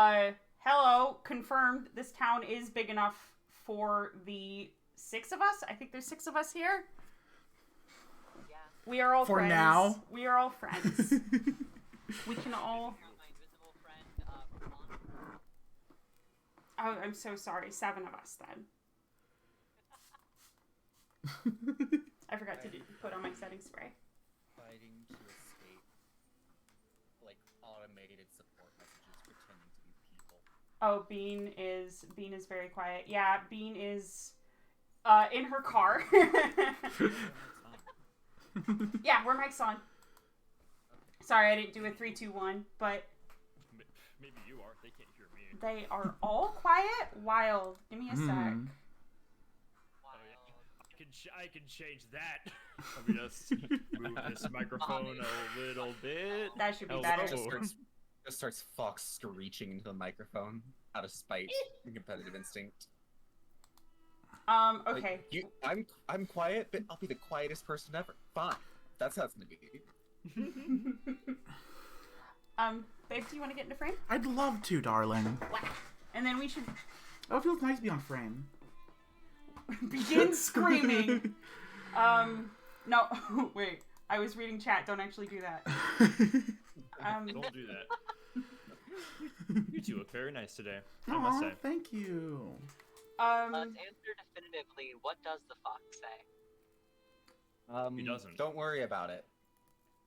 Hello, confirmed. This town is big enough for the 6 of us. I think there's 6 of us here. Yeah. We are all for friends. now. We are all friends. We can all... My invisible friend, Oh, I'm so sorry. 7 of us, then. I forgot to put on my setting spray. Fighting to escape, like, automated support messages pretending to be people. Oh, Bean is very quiet. Yeah, Bean is in her car. Yeah, we're mic's on. Sorry, I didn't do a 3, 2, 1, but maybe you are. They can't hear me. they are all quiet. Wild. Give me a sec. I can change that. Let me just move this microphone a little bit. That should be Oh, better. Just starts Fox screeching into the microphone out of spite and competitive instinct. Okay. Like, I'm quiet, but I'll be the quietest person ever. Fine. That's how it's gonna be. Babe, do you want to get into frame? I'd love to, darling. And then we should Oh, it feels nice to be on frame. begin screaming. No, wait. I was reading chat. Don't actually do that. Don't do that. You two look very nice today, I must say. Thank you. let's answer definitively. What does the fox say? He doesn't. Don't worry about it.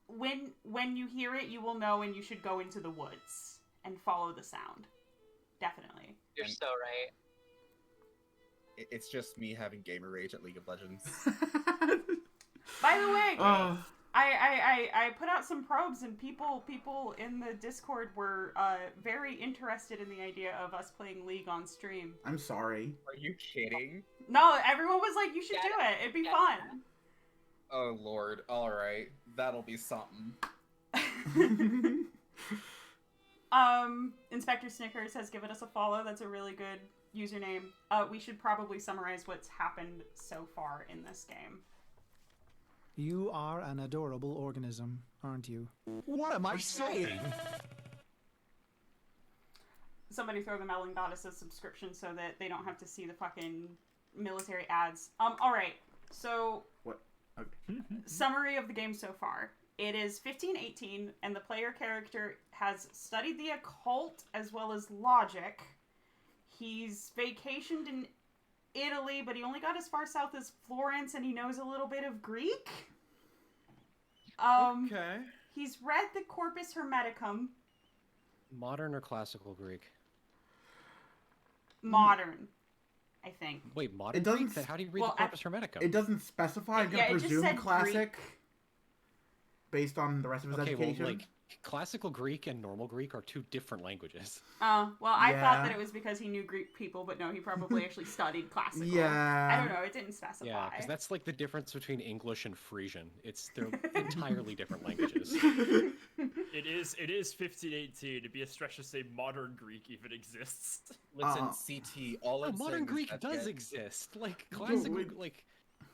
When you hear it, you will know, and you should go into the woods and follow the sound. Definitely. You're so right. It's just me having gamer rage at League of Legends. By the way, I put out some probes, and people in the Discord were very interested in the idea of us playing League on stream. I'm sorry. Are you kidding? No, everyone was like, "You should do it. It'd be fun." Oh lord. Alright. That'll be something. Inspector Snickers has given us a follow. That's a really good username. We should probably summarize what's happened so far in this game. You are an adorable organism, aren't you? What am I saying? Somebody throw the Melding Goddess a subscription so that they don't have to see the fucking military ads. Alright. So... What? Okay. Summary of the game so far. It is 1518, and the player character has studied the occult as well as logic. He's vacationed in Italy, but he only got as far south as Florence, and he knows a little bit of Greek. Okay. He's read the Corpus Hermeticum. Modern or classical Greek? Modern, I think. Wait, modern It doesn't Greek? How do you read well, the Corpus Hermeticum? It doesn't specify. I'm Yeah, gonna it just presume said classic, Greek. based on the rest of his education. well, like, classical Greek and normal Greek are two different languages. Well, I Yeah. thought that it was because he knew Greek people, but no, he probably actually studied classical. Yeah. I don't know, it didn't specify. Yeah, because that's like the difference between English and Frisian. They're entirely different languages. It is 1518. It'd be a stretch to say modern Greek even exists. Listen, CT, all I'm Modern saying Greek is that does the- exist. Like classical, wait. like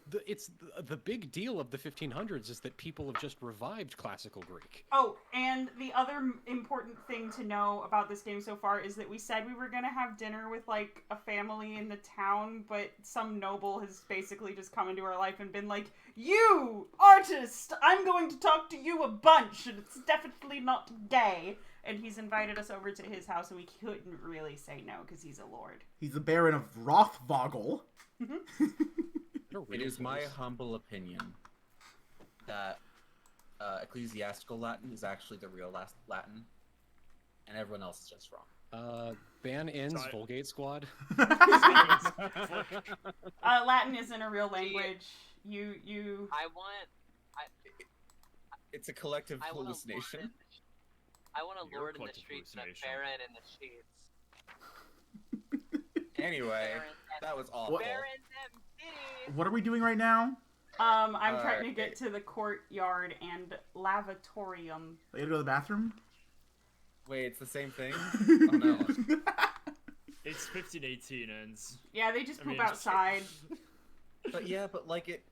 the big deal of the 1500s is that people have just revived classical Greek. Oh, and the other important thing to know about this game so far is that we said we were gonna have dinner with, like, a family in the town, but some noble has basically just come into our life and been like, "You, artist, I'm going to talk to you a bunch, and it's definitely not gay." And he's invited us over to his house, and we couldn't really say no, because he's a lord. He's the Baron of Rothvogel. It is my humble opinion that ecclesiastical Latin is actually the real Latin, and everyone else is just wrong. Ban ends Sorry. Vulgate Squad. Latin isn't a real language. You... It's a collective I want a hallucination. lord Your in the collective streets and a hallucination. baron in the sheets. Anyway, Baron that was awful. Baron them titties! What are we doing right now? I'm trying to Alright. get to the courtyard and lavatorium. I gotta go to the bathroom. Wait, it's the same thing? Oh no. It's 1518, and Yeah, they just I poop mean, outside. But yeah, but like it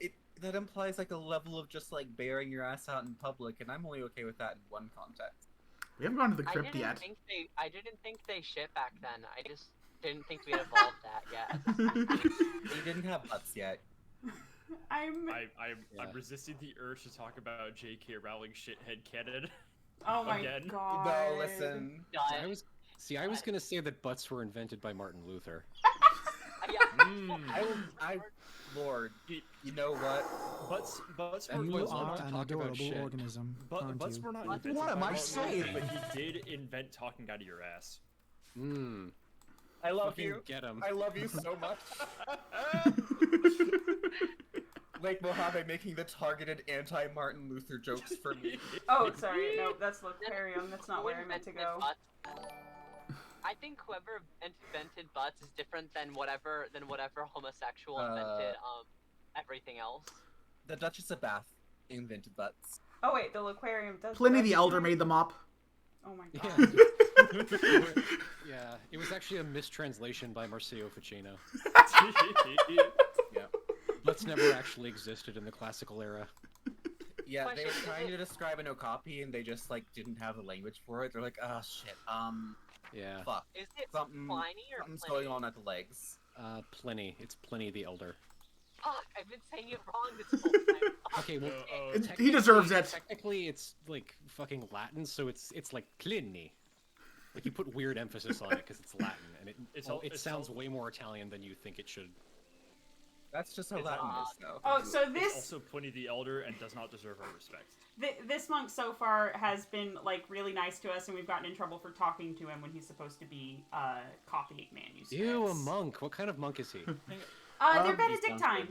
that implies like a level of just like bearing your ass out in public, and I'm only okay with that in one context. We haven't gone to the I crypt didn't yet. think they shit back then. I just didn't think we had evolved that yet. They didn't have butts yet. I'm resisting the urge to talk about J.K. Rowling shithead canon. oh my Again. god. No, listen. I was gonna say that butts were invented by Martin Luther. Lord, you know what? Butts And were you butts are not an talk about adorable shit. organism, aren't butts you? were not invented What by am I Martin saying? Luther, but he did invent talking out of your ass. Hmm. I love Fucking you. get him. I love you so much. Lake Mojave making the targeted anti-Martin Luther jokes for me. Oh, sorry. No, that's Lothario. That's not where I meant to go. I think whoever invented butts is different than whatever homosexual invented everything else. The Duchess of Bath invented butts. Oh wait, the Laquarium does. Pliny the Elder made them up. Oh my Yeah. god. Yeah, it was actually a mistranslation by Marcio Ficino. Yeah. Butts never actually existed in the classical era. Yeah, they were Question, trying to describe an okapi and they just like didn't have the language for it. They're like, oh shit, Yeah. fuck. Is it Something, Pliny or something's Pliny? going on at the legs. Pliny. It's Pliny the Elder. Fuck, I've been saying it wrong this whole time. Okay, well, He deserves it. technically it's like fucking Latin, so it's like Pliny. Like you put weird emphasis on it because it's Latin, and it sounds way more Italian than you think it should. That's just how It's Latin is, though. Oh, so It's this also Pliny the Elder and does not deserve our respect. this monk so far has been like really nice to us, and we've gotten in trouble for talking to him when he's supposed to be copying manuscripts. Ew, a monk. What kind of monk is he? They're Benedictine.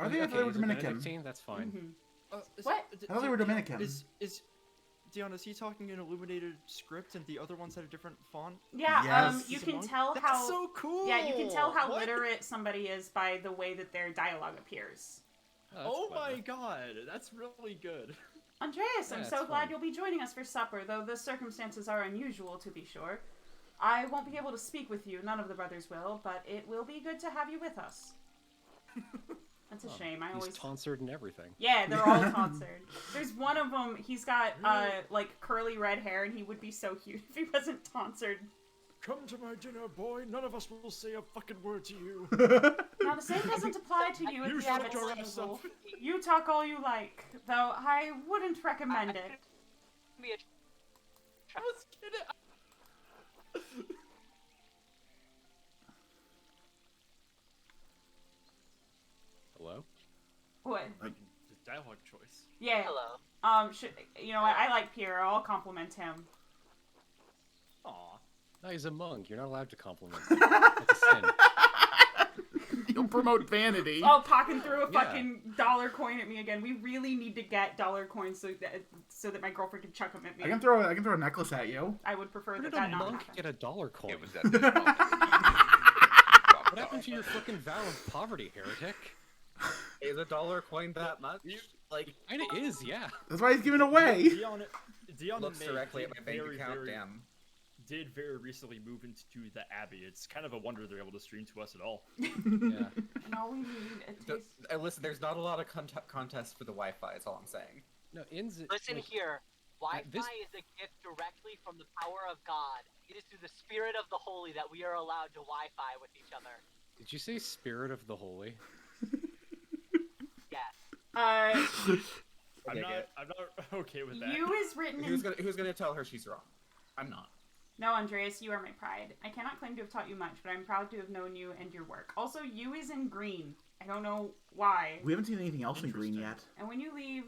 Are they? I thought they were he's a Dominican. Benedictine? That's fine. Mm-hmm. What? I thought they were Dominican. Is Dion, is he talking in illuminated script and the other ones had a different font? Yeah. Yes. You He's a can monk? tell That's how. so cool. Yeah, you can tell how What? literate somebody is by the way that their dialogue appears. Oh that's my clever. god, that's really good. Andreas, I'm Yeah, so it's glad fine. you'll be joining us for supper, though the circumstances are unusual, to be sure. I won't be able to speak with you, none of the brothers will, but it will be good to have you with us. That's a shame. I He's always. tonsured and everything. Yeah, they're all tonsured. There's one of them. He's got like curly red hair, and he would be so cute if he wasn't tonsured. Come to my dinner, boy. None of us will say a fucking word to you. Now the same doesn't apply to you at You the shut Abbott's your ass table. up. You talk all you like, though I wouldn't recommend it. I was kidding. Hello? What? The dialogue choice. Yeah. Hello. Should you know what? I like Pierre. I'll compliment him. Aw. No, he's a monk. You're not allowed to compliment him. That's a sin. You'll promote vanity. Oh, Pocken threw a Yeah. fucking dollar coin at me again. We really need to get dollar coins so that my girlfriend can chuck them at me. I can throw a necklace at you. I would prefer Where that did a that not monk happen. get a dollar coin? It was at this moment. What happened to your fucking vow of poverty, heretic? Is a dollar coin that much? Like, Kinda is, yeah. That's why he's giving away. Dion looks and Meg directly at did my bank very, account. very- Damn. did very recently move into the Abbey. It's kind of a wonder they're able to stream to us at all. Yeah. And all we need it tastes. Listen, there's not a lot of contests for the Wi-Fi. Is all I'm saying. No, Inz. Listen like, here. Wi-Fi this- is a gift directly from the power of God. It is through the Spirit of the Holy that we are allowed to Wi-Fi with each other. Did you say spirit of the holy? Yes. I'm not okay with that. You is written Who's in. gonna tell her she's wrong? I'm not. No, Andreas, you are my pride. I cannot claim to have taught you much, but I'm proud to have known you and your work. Also, you is in green. I don't know why. We haven't seen anything else in green yet. And when you leave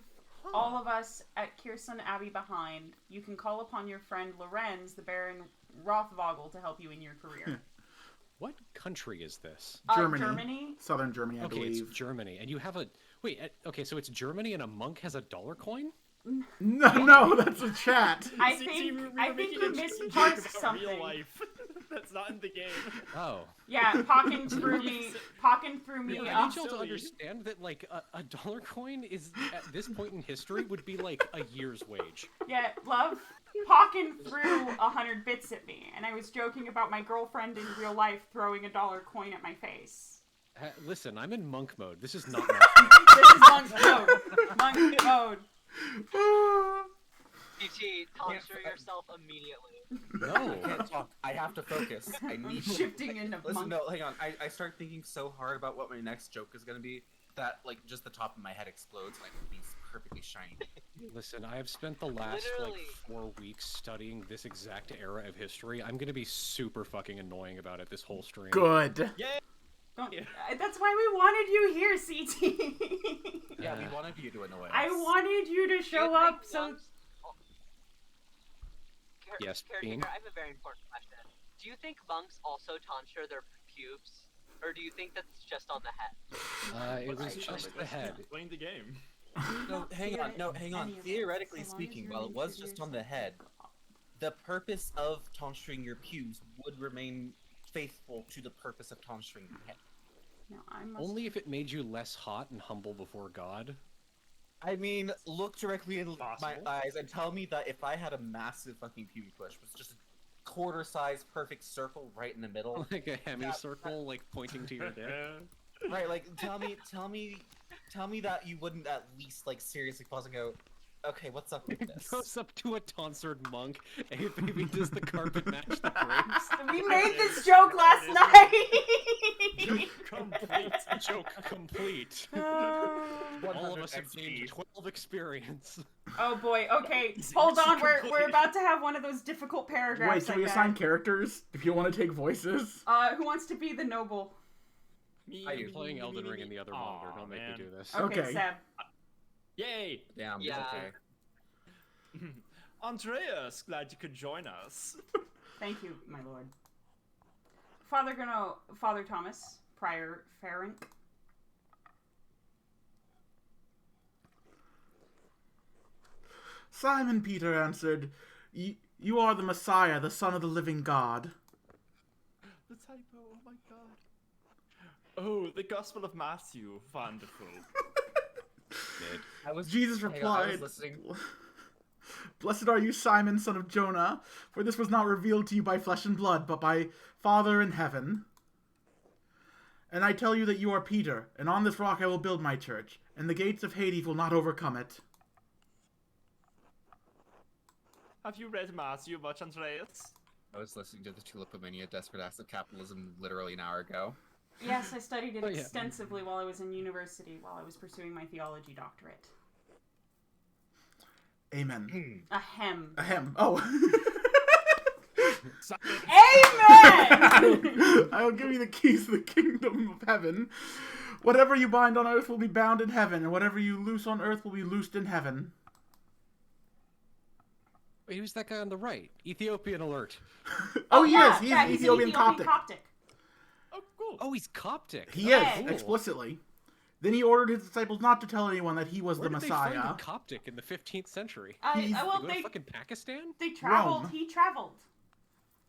all of us at Kirsten Abbey behind, you can call upon your friend Lorenz, the Baron Rothvogel, to help you in your career. What country is this? Germany. Germany? Southern Germany, I Okay, believe. it's Germany, and you have a wait. Okay, so it's Germany, and a monk has a dollar coin. No, that's a chat. I See, think we were I think making you a joke misparsed about something. Real life. That's not in the game. Oh. Yeah, Pocken threw me I off. need y'all to silly. understand that, like, a dollar coin is, at this point in history, would be like a year's wage. Yeah, love. Pocken threw 100 bits at me, and I was joking about my girlfriend in real life throwing a dollar coin at my face. Listen, I'm in monk mode. This is not This is monk mode. Monk mode. BT, tonsure yourself immediately. No, I can't talk. I have to focus. I need to. Shifting into Listen, monk. no, hang on. I start thinking so hard about what my next joke is gonna be that like just the top of my head explodes and I be perfectly shiny. Listen, I have spent the last Literally. like 4 weeks studying this exact era of history. I'm gonna be super fucking annoying about it this whole stream. Good. Yeah. That's why we wanted you here, CT. Yeah, we wanted you to annoy us. I wanted you to show Do you think up, so... monks- Yes, Caretaker, Bean? I have a very important question. Do you think monks also tonsure their pubes? Or do you think that's just on the head? It was just the head. Playing the game. No, hang on. No, hang on. Any of it, Theoretically so long as speaking, you're while it was introduced just on the head, the purpose of tonsuring your pubes would remain faithful to the purpose of tonsuring your head. No, I must... Only if it made you less hot and humble before God. I mean, look directly in my Possible. eyes and tell me that if I had a massive fucking pube bush, was just a quarter-size perfect circle right in the middle, Like a hemicircle, like pointing to your dick. right? Like, tell me that you wouldn't at least like seriously pause and go, okay, what's up with this? Goes up to a tonsured monk. Hey baby, does the carpet match the drapes? We made this joke last night! Complete. Joke complete. All of us have gained 12 experience. Oh boy, okay, hold on, we're about to have one of those difficult Wait, paragraphs. can we assign characters if you want to take voices? Who wants to be the noble? I'm playing Elden Ring in the other monitor. Don't make man. me do this. Okay. Seb. Yay! Damn, Yeah. okay. Andreas, glad you could join us. Thank you, my lord. Father Thomas, Prior Ferenc. Simon Peter answered, You are the Messiah, the Son of the living God. The typo, oh my god. Oh, the Gospel of Matthew, wonderful. Jesus hang on, I replied, was listening. Blessed are you, Simon, son of Jonah, for this was not revealed to you by flesh and blood, but by Father in heaven. And I tell you that you are Peter, and on this rock I will build my church, and the gates of Hades will not overcome it. Have you read Matthew much, Andreas? I was listening to the Tulipomania Desperate Acts of Capitalism literally an hour ago. Yes, I studied it Oh, yeah. extensively while I was in university, while I was pursuing my theology doctorate. Amen. Ahem. Ahem. Oh. Amen! I will give you the keys to the kingdom of heaven. Whatever you bind on earth will be bound in heaven, and whatever you loose on earth will be loosed in heaven. Wait, who's that guy on the right? Ethiopian alert. Oh, yeah, he is. yeah, He's he's an Ethiopian Coptic. Oh, cool. Oh, he's Coptic. He Yeah. is, Cool. explicitly. Then he ordered his disciples not to tell anyone that he was Where the did Messiah. they find a Coptic in the 15th century? He's- Well, They go to they fucking Pakistan? traveled. Rome. He traveled.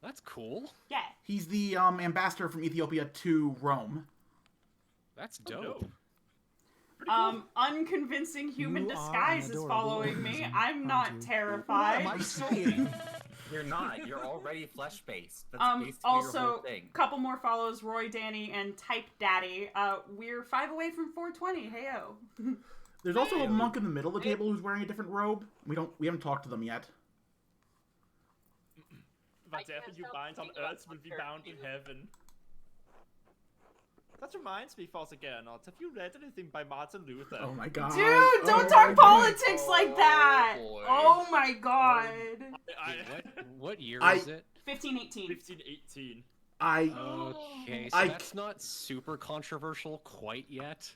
That's cool. Yeah. He's the ambassador from Ethiopia to Rome. That's Oh, dope. dope. Unconvincing human You are disguise an is adorable following me. organism, I'm aren't not you? terrified. What am I saying? You're not. You're already flesh-based. That's basically your whole Also, thing. couple more follows, Roy, Danny, and Type Daddy. We're 5 away from 420. Heyo. There's also a monk in the middle of the table who's wearing a different robe. We haven't talked to them yet. Whatever you bind on earth will be bound in heaven. That reminds me, Foss again, have you read anything by Martin Luther? Oh my god. Dude, don't Oh talk my politics like that. boy. Oh my god. Wait, what year I- is it? 1518. 1518. I Okay, so I- that's not super controversial quite yet.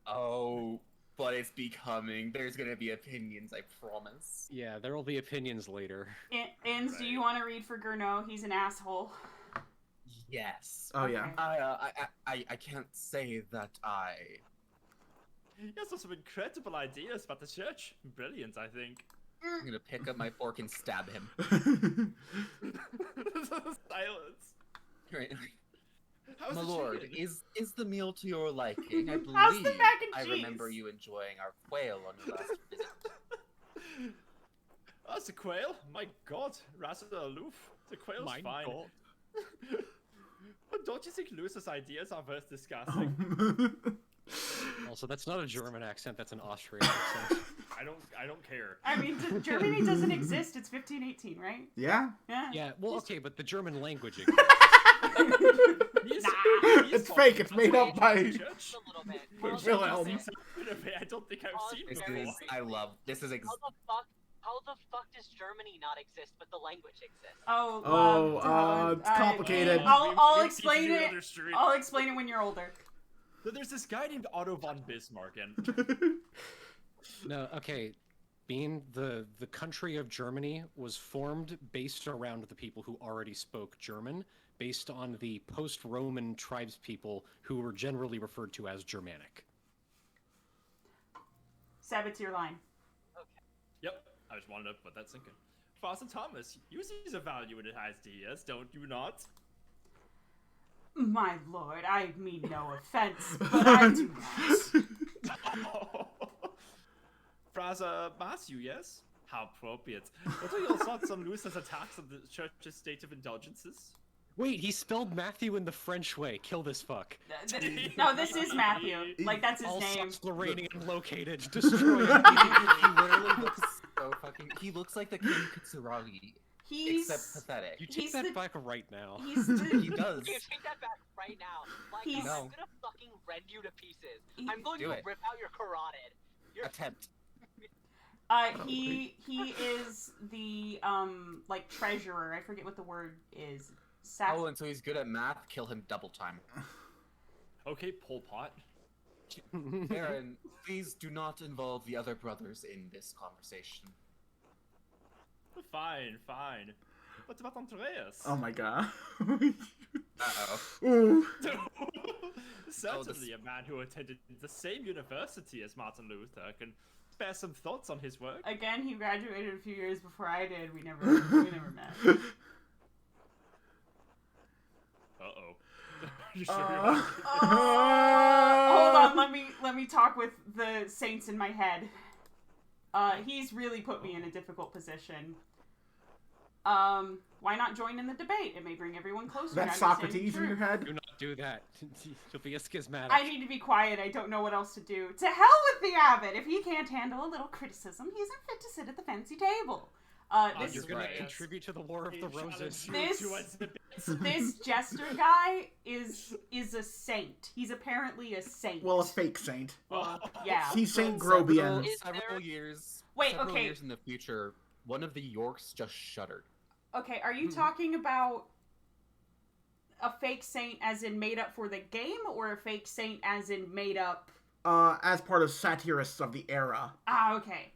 Oh, but it's becoming. There's gonna be opinions, I promise. Yeah, there will be opinions later. Ins, do you want to read for Gurno? He's an asshole. Yes. Oh yeah. I can't say that I. He has some incredible ideas about the church. Brilliant, I think. I'm gonna pick up my fork and stab him. Silence. Right. How's My the lord, chicken? is the meal to your liking? I believe How's the mac and I cheese? remember you enjoying our quail on your last visit. Oh, it's a quail? My god, rather aloof. The quail's My fine. God. But don't you think Lewis's ideas are worth discussing? Also, that's not a German accent. That's an Austrian accent. I don't care. I mean, Germany doesn't exist. It's 1518, right? Yeah? Yeah. Yeah, well, okay, but the German language exists. It's fake. It's made up by Just a little bit. Wilhelm. I don't think I've seen This before. is, I love, this is How the fuck does Germany not exist, but the language exists? It's complicated. I'll We explain need to do it. another stream. I'll explain it when you're older. There's this guy named Otto von Bismarck, and No, okay. Bean, the country of Germany was formed based around the people who already spoke German, based on the post-Roman tribespeople who were generally referred to as Germanic. Seb, it's your line. yep, I just wanted to put that thinking. Father Thomas, you see the value in ideas, don't you not? My lord, I mean no offense, but I do not. Father Matthew, yes? How appropriate. What are your thoughts on Luther's attacks on the church's state of indulgences? Wait, he spelled Matthew in the French way. Kill this fuck. No, this is Matthew. Like, that's his All name. Lorrainian located. Destroy him. he literally looks so fucking. He looks like the King Katsuragi, except pathetic. You take He's that the- back right now. He's He the, does. You take that back right now. Like, He's- I'm No. gonna fucking rend you to pieces. I'm going Do to it. rip out your carotid. You're Attempt. he is the, like, treasurer. I forget what the word is. Oh, and so he's good at math. Kill him double time. Okay, Pol Pot. Baron, please do not involve the other brothers in this conversation. Fine, fine. What about Andreas? Oh my god. Uh-oh. Ooh. Certainly a man who attended the same university as Martin Luther can spare some thoughts on his work. Again, he graduated a few years before I did. We never met. Uh-oh. You sure Hold on, let me talk with the saints in my head. He's really put me in a difficult position. Why not join in the debate? It may bring everyone closer. That's to understanding Socrates in your truth. head? Do not do that. You'll be a schismatic. I need to be quiet. I don't know what else to do. To hell with the abbot! If he can't handle a little criticism, he's unfit to sit at the fancy table. This You're gonna right. contribute to the War of the Roses. this jester guy is a saint. He's apparently a saint. Well, a fake saint. Well, yeah. He's Saint Several, Grobian. several years. Wait, several okay. years in the future, one of the Yorks just shuddered. Okay, are you talking about a fake saint as in made up for the game, or a fake saint as in made up? As part of satirists of the era. Ah, okay.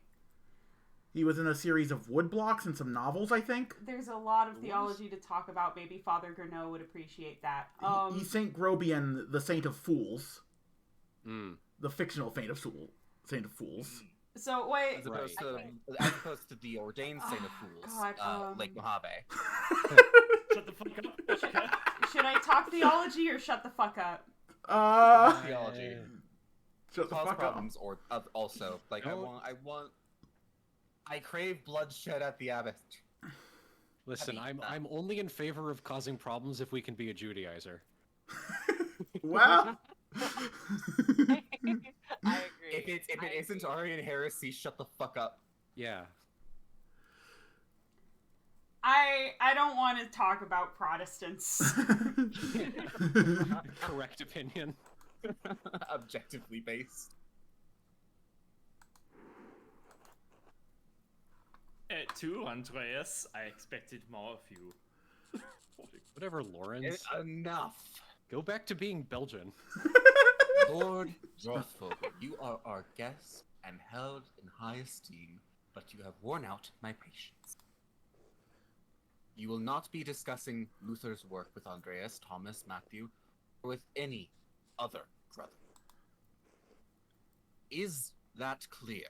He was in a series of woodblocks and some novels, I think. There's a lot of theology to talk about. Maybe Father Gurneau would appreciate that. He's Saint Grobian, the Saint of Fools. Mm. The fictional Saint of Fools. So wait. As opposed to the ordained Saint of Fools, God, Lake Mojave. Shut the fuck up. Should I talk theology or shut the fuck up? Theology. Shut the Cause fuck up. problems, or also like I crave bloodshed at the abbot. Listen, I'm only in favor of causing problems if we can be a Judaizer. Well, I agree. If it isn't Arian heresy, shut the fuck up. Yeah. I don't want to talk about Protestants. Correct opinion. Objectively based. Too, Andreas. I expected more of you. Whatever, Lawrence. Enough. Go back to being Belgian. Lord Rothfogel, you are our guest and held in high esteem, but you have worn out my patience. You will not be discussing Luther's work with Andreas, Thomas, Matthew, or with any other brother. Is that clear?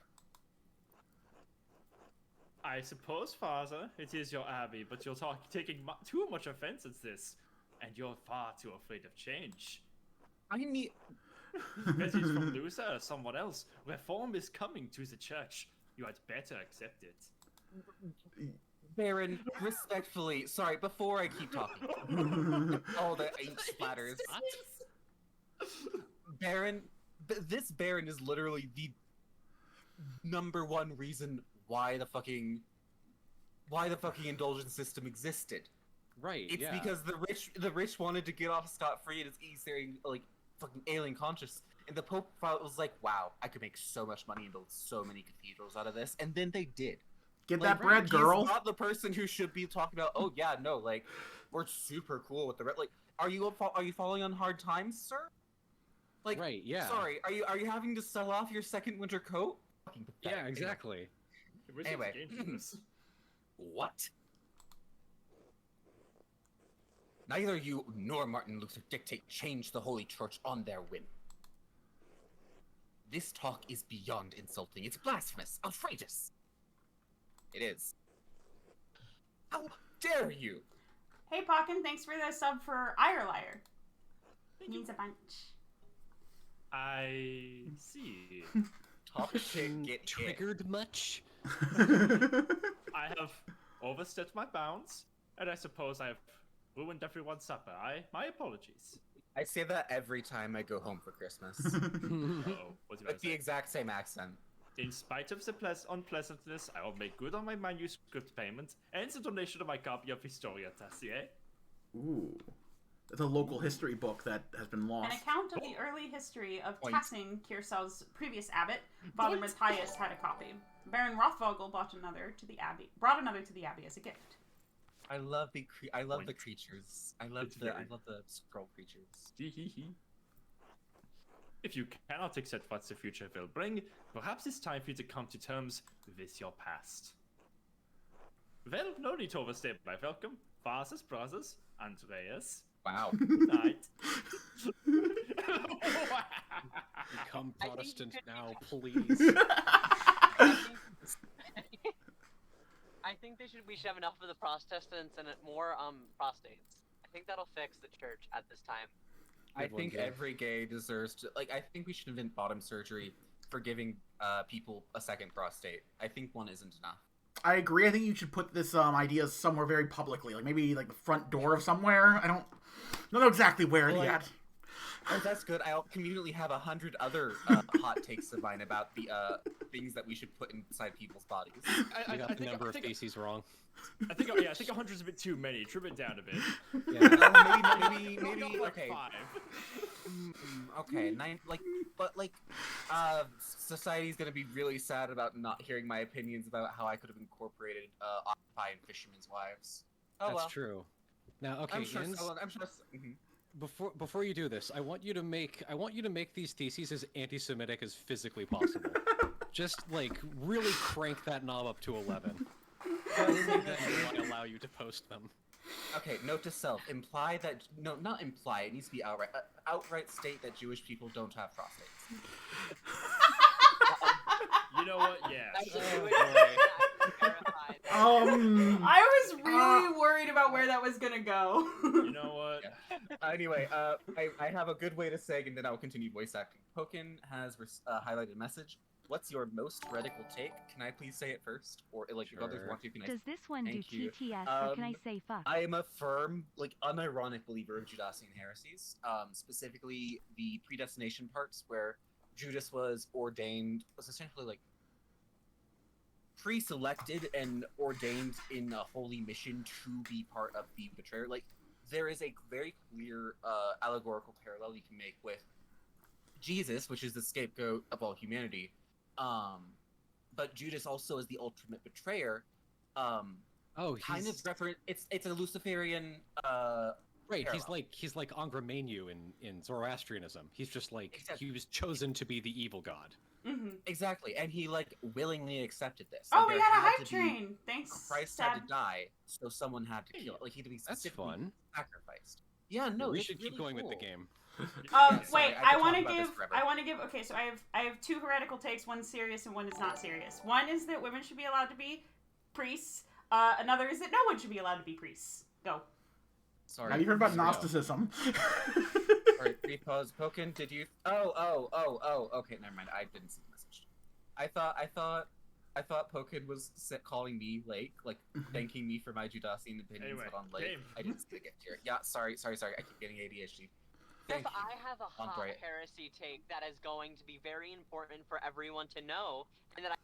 I suppose, Father, it is your abbey, but you're taking too much offense at this, and you're far too afraid of change. I need... Whether it's from Luther or someone else, reform is coming to the church. You had better accept it. Baron, respectfully, sorry, before I keep talking. All the ink splatters. Baron, this Baron is literally the #1 reason why the fucking indulgence system existed. Right. It's yeah. because the rich wanted to get off scot-free and it's easier, like fucking alien conscious. And the Pope was like, "Wow, I could make so much money and build so many cathedrals out of this," and then they did. Get Like, that bread, girl. He's not the person who should be talking about. Oh yeah, no, like we're super cool with the like. Are you falling on hard times, sir? Like, Right, yeah. Sorry, are you having to sell off your second winter coat? Fucking pathetic. Yeah, exactly. Anyway. What? Neither you nor Martin Luther dictate change the Holy Church on their whim. This talk is beyond insulting. It's blasphemous, outrageous. It is. How dare you? Hey, Pokken, thanks for the sub for Irelier. Means a bunch. I see. Talk shit, get Triggered much? I have overstepped my bounds, and I suppose I have ruined everyone's supper. My apologies. I say that every time I go home for Christmas. Uh-oh. What's With the exact same accent. In spite of the unpleasantness, I will make good on my manuscript payment and the donation of my copy of Historia Tassier. Ooh. That's a local history book that has been lost. An account of the early history of Point. Tassing, Kearsarge's previous abbot, Father Matthias, had a copy. Baron Rothvogel brought another to the abbey as a gift. I love the creatures. I love the scroll creatures. If you cannot accept what the future will bring, perhaps it's time for you to come to terms with your past. Well, no need to overstay my welcome. Fathers, brothers, Andreas. Wow. Good night. Become I think Protestant you could- now, please. I think we should have enough of the Protestants and more prostates. I think that'll fix the church at this time. I Good one, think Gabe. every gay deserves to, like, I think we should invent bottom surgery for giving people a second prostate. I think one isn't enough. I agree. I think you should put this idea somewhere very publicly, like maybe like the front door of somewhere. I don't know exactly where Well, yet. Oh, that's good. I'll conveniently have 100 other hot takes of mine about the things that we should put inside people's bodies. You got the number of theses wrong. I think 100 is a bit too many. Trim it down a bit. Yeah. Maybe Like okay. 5. Okay, 9, society's gonna be really sad about not hearing my opinions about how I could have incorporated Occupy and Fishermen's Wives. Oh, That's well. true. Now, okay, I'm sure. Jens, Mhm. before you do this, I want you to make these theses as anti-Semitic as physically possible. Just like really crank that knob up to 11. Only then will I allow you to post them. Okay, note to self: imply that not imply. It needs to be outright. Outright state that Jewish people don't have prostates. You know what? Yeah. That's Oh, a boy. verified. I was really worried about where that was gonna go. You know what? Anyway, I have a good way to say, and then I'll continue voice acting. Pokin has highlighted a message. What's your most radical take? Can I please say it first, or like if others Sure. want to? Can I? Does this one do Thank you. TTS, or can I say fuck? I am a firm, unironic believer of Judasean heresies. Specifically, the predestination parts where Judas was essentially pre-selected and ordained in a holy mission to be part of the betrayer. There is a very clear allegorical parallel you can make with Jesus, which is the scapegoat of all humanity. But Judas also is the ultimate betrayer. It's a Luciferian. Right, parallel. he's like Angra Mainyu in Zoroastrianism. He's just Exactly. he was chosen to be the evil god. Mm-hmm. Exactly, and he willingly accepted this. Oh, Like, we there had a had hype to be- train. Thanks. Christ Dad. had to die, so someone had to kill. He had to be That's specifically fun. sacrificed. Yeah, no, we it's should keep really going with the cool. game. Yeah, sorry, Wait, I I could want to talk about this give. forever. Okay, so I have two heretical takes. One's serious and one is not serious. One is that women should be allowed to be priests. Another is that no one should be allowed to be priests. Go. Sorry. Have you heard about There we go. Gnosticism? Sorry, repause. Pokin, did you? Oh. Okay, never mind. I didn't see the message. I thought Pokin was calling me late, thanking me for my Judasean opinions, Anyway, but on late. game. I didn't see the gift here. Yeah, sorry. I keep getting ADHD. Thank Because you, I have a hot Andre. heresy take that is going to be very important for everyone to know, and that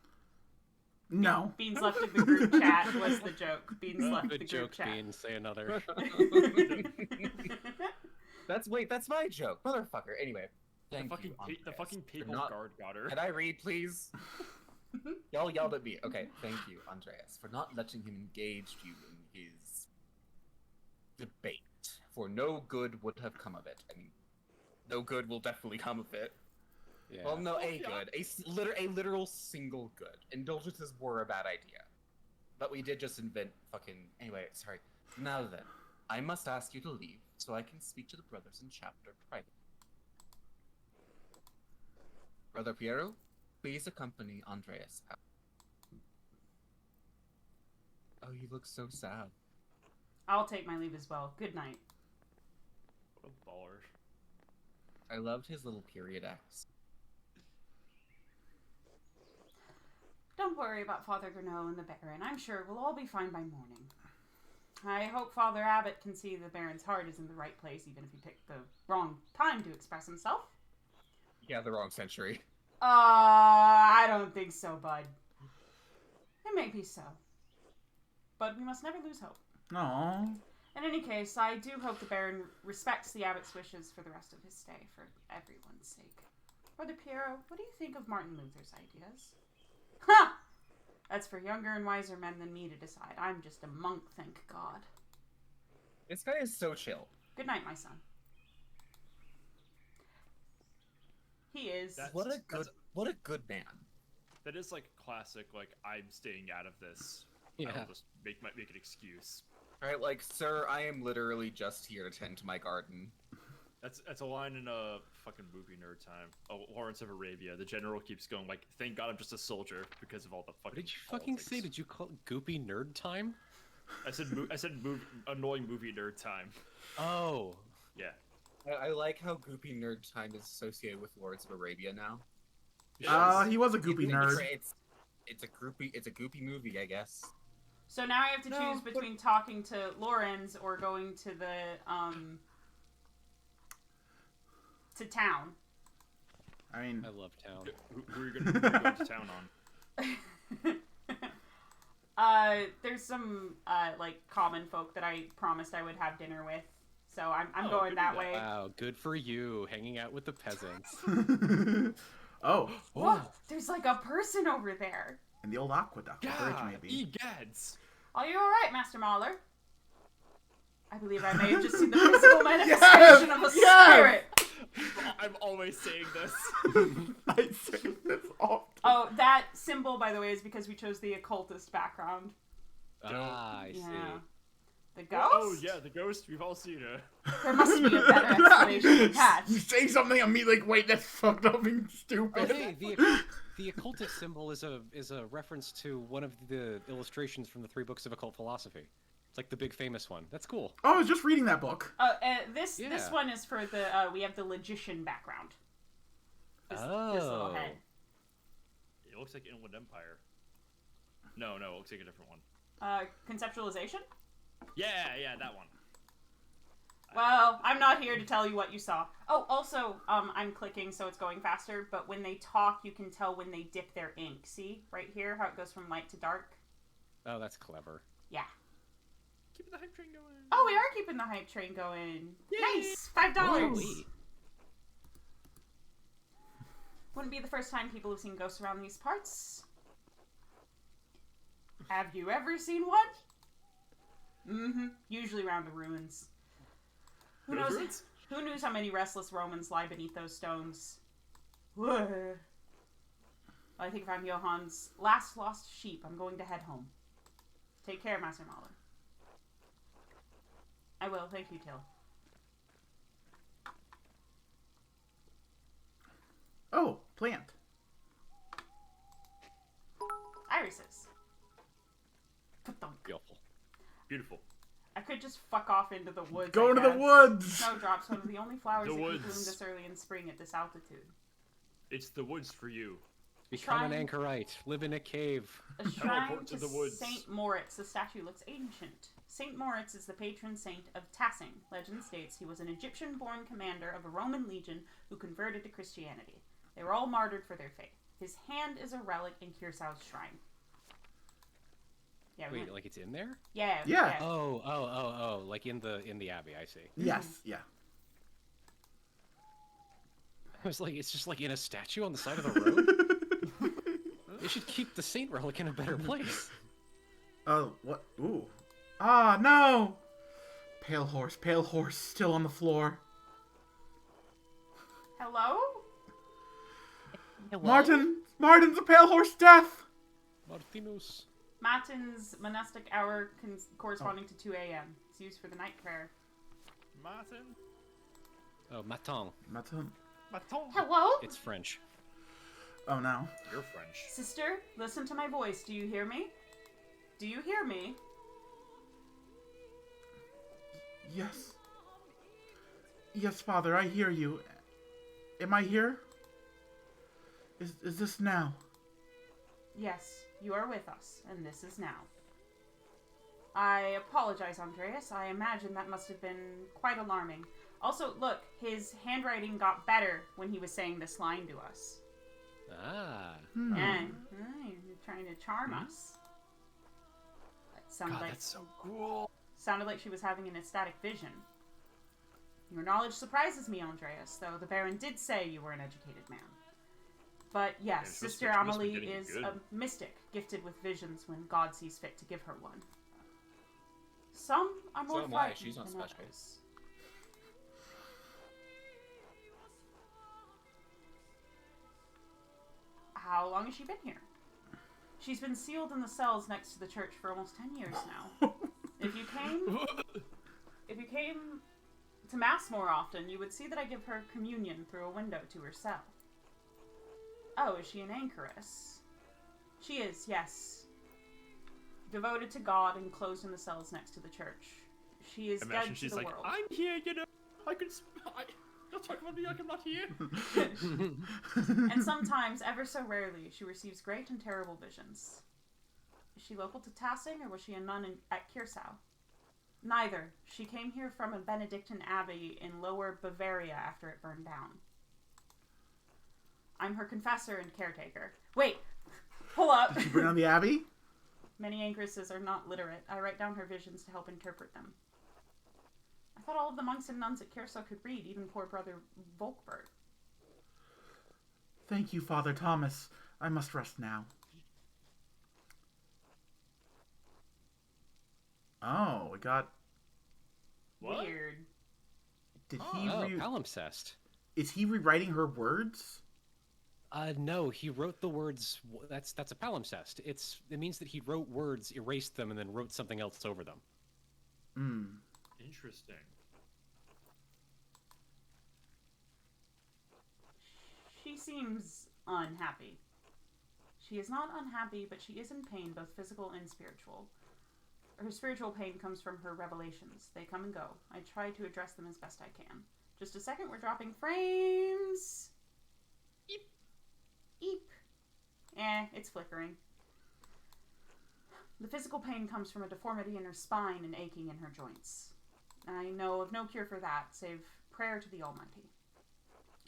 No. Beans left in the group chat was the joke. Beans left the Good group joke, chat. Bean. Say another. That's my joke, motherfucker. Anyway, thank the you, Andreas, fucking for people not- guard got her. Can I read, please? Y'all yelled at me. Okay, thank you, Andreas, for not letting him engage you in his debate. For no good would have come of it. I mean, no good will definitely come of it. Yeah. Well, no, Oh, a yeah. good. A literal single good. Indulgences were a bad idea. But we did just invent fucking... Anyway, sorry. Now then, I must ask you to leave, so I can speak to the brothers in chapter privately. Brother Piero, please accompany Andreas out. Oh, you look so sad. I'll take my leave as well. Good night. What a baller. I loved his little period X. Don't worry about Father Grenot and the Baron. I'm sure we'll all be fine by morning. I hope Father Abbot can see the Baron's heart is in the right place, even if he picked the wrong time to express himself. Yeah, the wrong century. I don't think so, bud. It may be so. But we must never lose hope. Aww. In any case, I do hope the Baron respects the Abbot's wishes for the rest of his stay, for everyone's sake. Brother Piero, what do you think of Martin Luther's ideas? Ha! That's for younger and wiser men than me to decide. I'm just a monk, thank God. This guy is so chill. Good night, my son. He is. What a good man. That is like classic, like, I'm staying out of this. Yeah. I'll just make an excuse. Right, like, sir, I am literally just here to tend to my garden. That's a line in a fucking movie nerd time. Oh, Lawrence of Arabia. The general keeps going like, "Thank God I'm just a soldier," because of all the fucking. What did you fucking say? Did you call it goopy nerd time? I said annoying movie nerd time. Oh. Yeah. I like how goopy nerd time is associated with Lawrence of Arabia now. He was a goopy nerd. It's a goopy movie, I guess. So now I have to choose between talking to Lorenz or going to the, to town. I mean... I love town. Who are you going to town on? There's some, like, common folk that I promised I would have dinner with. So I'm Oh, going that way. Wow, good for you, hanging out with the peasants. Oh. Look, there's like a person over there. In the old aqueduct. Bridge, God, maybe. egads. Are you alright, Master Mahler? I believe I may have just seen the physical manifestation of a spirit. I'm always saying this. I say this often. Oh, that symbol, by the way, is because we chose the occultist background. I see. Yeah. The ghost? Oh yeah, the ghost. We've all seen her. There must be a better explanation than that. You say something, I'm me like, wait, that's fucked up and stupid. Oh, hey, the occultist symbol is a reference to one of the illustrations from the 3 books of occult philosophy. It's like the big famous one. That's cool. Oh, I was just reading that book. This Yeah. one is for the we have the logician background. This little head. It looks like Inland Empire. No, it looks like a different one. Conceptualization? Yeah, that one. Well, I'm not here to tell you what you saw. Oh, also, I'm clicking so it's going faster, but when they talk, you can tell when they dip their ink. See? Right here, how it goes from light to dark? Oh, that's clever. Yeah. Keeping the hype train going. Oh, we are keeping the hype train going. Yay! Nice! $5! Sweet. Wouldn't be the first time people have seen ghosts around these parts. Have you ever seen one? Mm-hmm. Usually around the ruins. Who knows? Ruins? Who knows how many restless Romans lie beneath those stones? Whoa. I think if I'm Johann's last lost sheep, I'm going to head home. Take care, Master Mahler. I will. Thank you, Till. Oh, plant. Irises. Beautiful. Beautiful. I could just fuck off into the woods. Go I to the guess. woods! Snowdrop's one of the only flowers The that can woods. bloom this early in spring at this altitude. It's the woods for you. Become Shrine- an anchorite. Live in a cave. A shrine report to to the woods. Saint Moritz. The statue looks ancient. Saint Moritz is the patron saint of Tassing. Legend states he was an Egyptian-born commander of a Roman legion who converted to Christianity. They were all martyred for their faith. His hand is a relic in Kirsau's shrine. Yeah, Wait, like it's in there? Yeah. Yeah. Oh, like in the abbey, I see. Yes, yeah. I was like, it's just like in a statue on the side of the road? They should keep the saint relic in a better place. Oh, what? Ooh. Ah, no! Pale horse, still on the floor. Hello? Martin's a pale horse death! Martinus. Martin's monastic hour corresponding to 2 a.m. It's used for the night prayer. Martin? Oh, matin. Matin. Hello? It's French. Oh, no. You're French. Sister, listen to my voice. Do you hear me? Do you hear me? Yes. Yes, Father, I hear you. Am I here? Is this now? Yes, you are with us, and this is now. I apologize, Andreas. I imagine that must have been quite alarming. Also, look, his handwriting got better when he was saying this line to us. Ah. And you're trying to charm us. That sounded like, that's so cool. sounded like she was having an ecstatic vision. Your knowledge surprises me, Andreas, though the Baron did say you were an educated man. But yes, It Sister must be Amelie getting is good. a mystic, gifted with visions when God sees fit to give her one. Some are more So am I. frightened She's not than special. others. How long has she been here? She's been sealed in the cells next to the church for almost 10 years now. If you came to Mass more often, you would see that I give her communion through a window to her cell. Oh, is she an anchoress? She is, yes. Devoted to God and closed in the cells next to the church. She is Imagine dead to she's the like, world. I'm here, you know. Don't talk about me like I'm not here. And sometimes, ever so rarely, she receives great and terrible visions. Is she local to Tassing, or was she a nun at Kirsau? Neither. She came here from a Benedictine abbey in Lower Bavaria after it burned down. I'm her confessor and caretaker. Wait! Pull up! Did you burn down the abbey? Many anchoresses are not literate. I write down her visions to help interpret them. I thought all of the monks and nuns at Kirsau could read, even poor brother Volkbert. Thank you, Father Thomas. I must rest now. Oh, we got... What? Weird. Did Oh, he palimpsest. Is he rewriting her words? No, he wrote the words. That's a palimpsest. It means that he wrote words, erased them, and then wrote something else over them. Hmm. Interesting. She seems unhappy. She is not unhappy, but she is in pain, both physical and spiritual. Her spiritual pain comes from her revelations. They come and go. I try to address them as best I can. Just a second, we're dropping frames. Eep. Eep. It's flickering. The physical pain comes from a deformity in her spine and aching in her joints. I know of no cure for that, save prayer to the Almighty.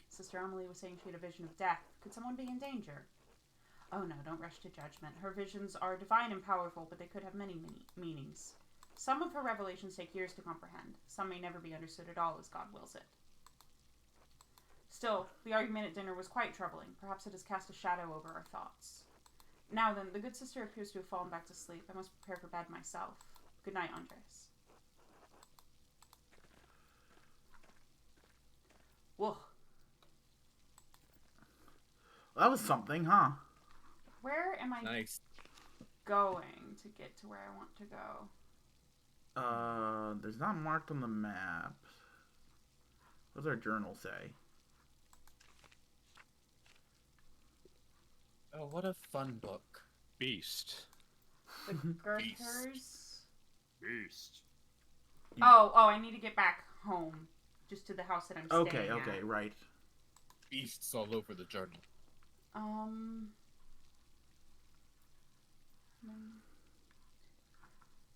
Sister Amelie was saying she had a vision of death. Could someone be in danger? Oh no, don't rush to judgment. Her visions are divine and powerful, but they could have many meanings. Some of her revelations take years to comprehend. Some may never be understood at all as God wills it. Still, the argument at dinner was quite troubling. Perhaps it has cast a shadow over our thoughts. Now then, the good sister appears to have fallen back to sleep. I must prepare for bed myself. Good night, Andres. Whoa. That was something, huh? Where am I Nice. going to get to where I want to go? There's not marked on the map. What does our journal say? Oh, what a fun book. Beast. The Gerters? Beast. Oh, I need to get back home. Just to the house that I'm staying at. Okay, right. Beasts all over the journey.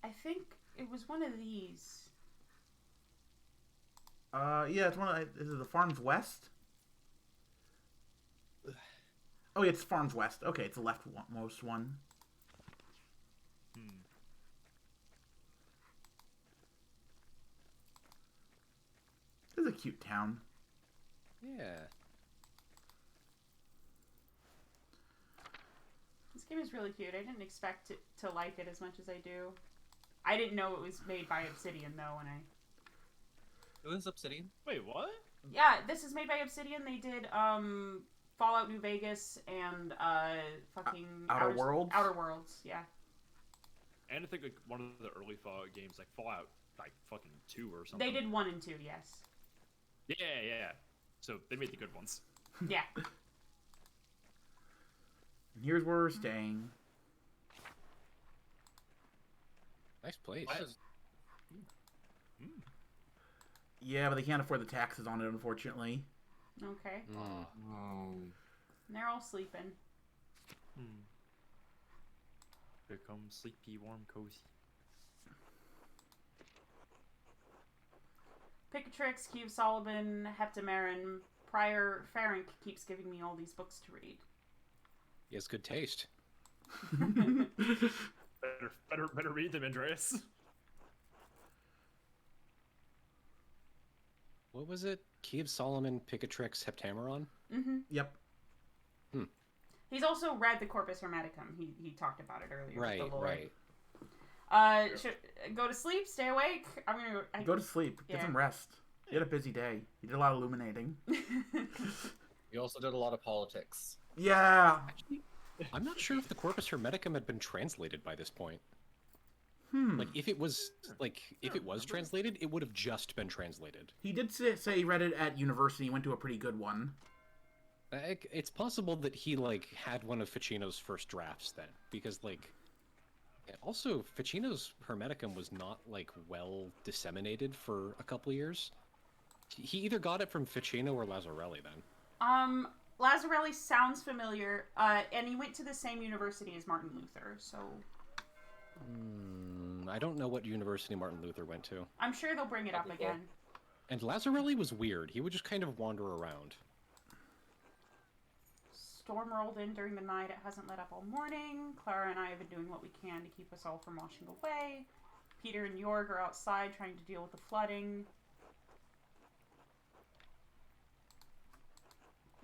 I think it was one of these. Yeah, it's one of is it the Farms West? Oh, yeah, it's Farms West. Okay, it's the leftmost one. This is a cute town. Yeah. This game is really cute. I didn't expect to like it as much as I do. I didn't know it was made by Obsidian, though, when I... It was Obsidian? Wait, what? Yeah, this is made by Obsidian. They did, Fallout New Vegas and, fucking... Outer Worlds? Outer Worlds, yeah. And I think, like, one of the early Fallout games, like Fallout, like, fucking 2 or something. They did 1 and 2, yes. Yeah. So, they made the good ones. Yeah. And here's where we're staying. Nice place. Yeah, but they can't afford the taxes on it, unfortunately. Okay. Mm. And they're all sleeping. Become sleepy, warm, cozy. Picatrix, Cube Solomon, Heptameron, Prior Ferenc keeps giving me all these books to read. He has good taste. Better read them, Andreas. What was it? Key of Solomon, Picatrix, Heptameron? Mm-hmm. Yep. He's also read the Corpus Hermeticum. He talked about it earlier. Right, with the Lord. right. Should go to sleep, stay awake. I'm gonna Go to sleep. Get Yeah. some rest. You had a busy day. You did a lot of illuminating. You also did a lot of politics. Yeah. Actually, I'm not sure if the Corpus Hermeticum had been translated by this point. Like, if it was translated, it would have just been translated. He did say he read it at university. He went to a pretty good one. It's possible that he, like, had one of Ficino's first drafts then, because, like... Also, Ficino's Hermeticum was not, like, well disseminated for a couple years. He either got it from Ficino or Lazzarelli then. Lazzarelli sounds familiar, and he went to the same university as Martin Luther, so... I don't know what university Martin Luther went to. I'm sure they'll bring it up again. And Lazzarelli was weird. He would just kind of wander around. Storm rolled in during the night. It hasn't let up all morning. Clara and I have been doing what we can to keep us all from washing away. Peter and Jorg are outside trying to deal with the flooding.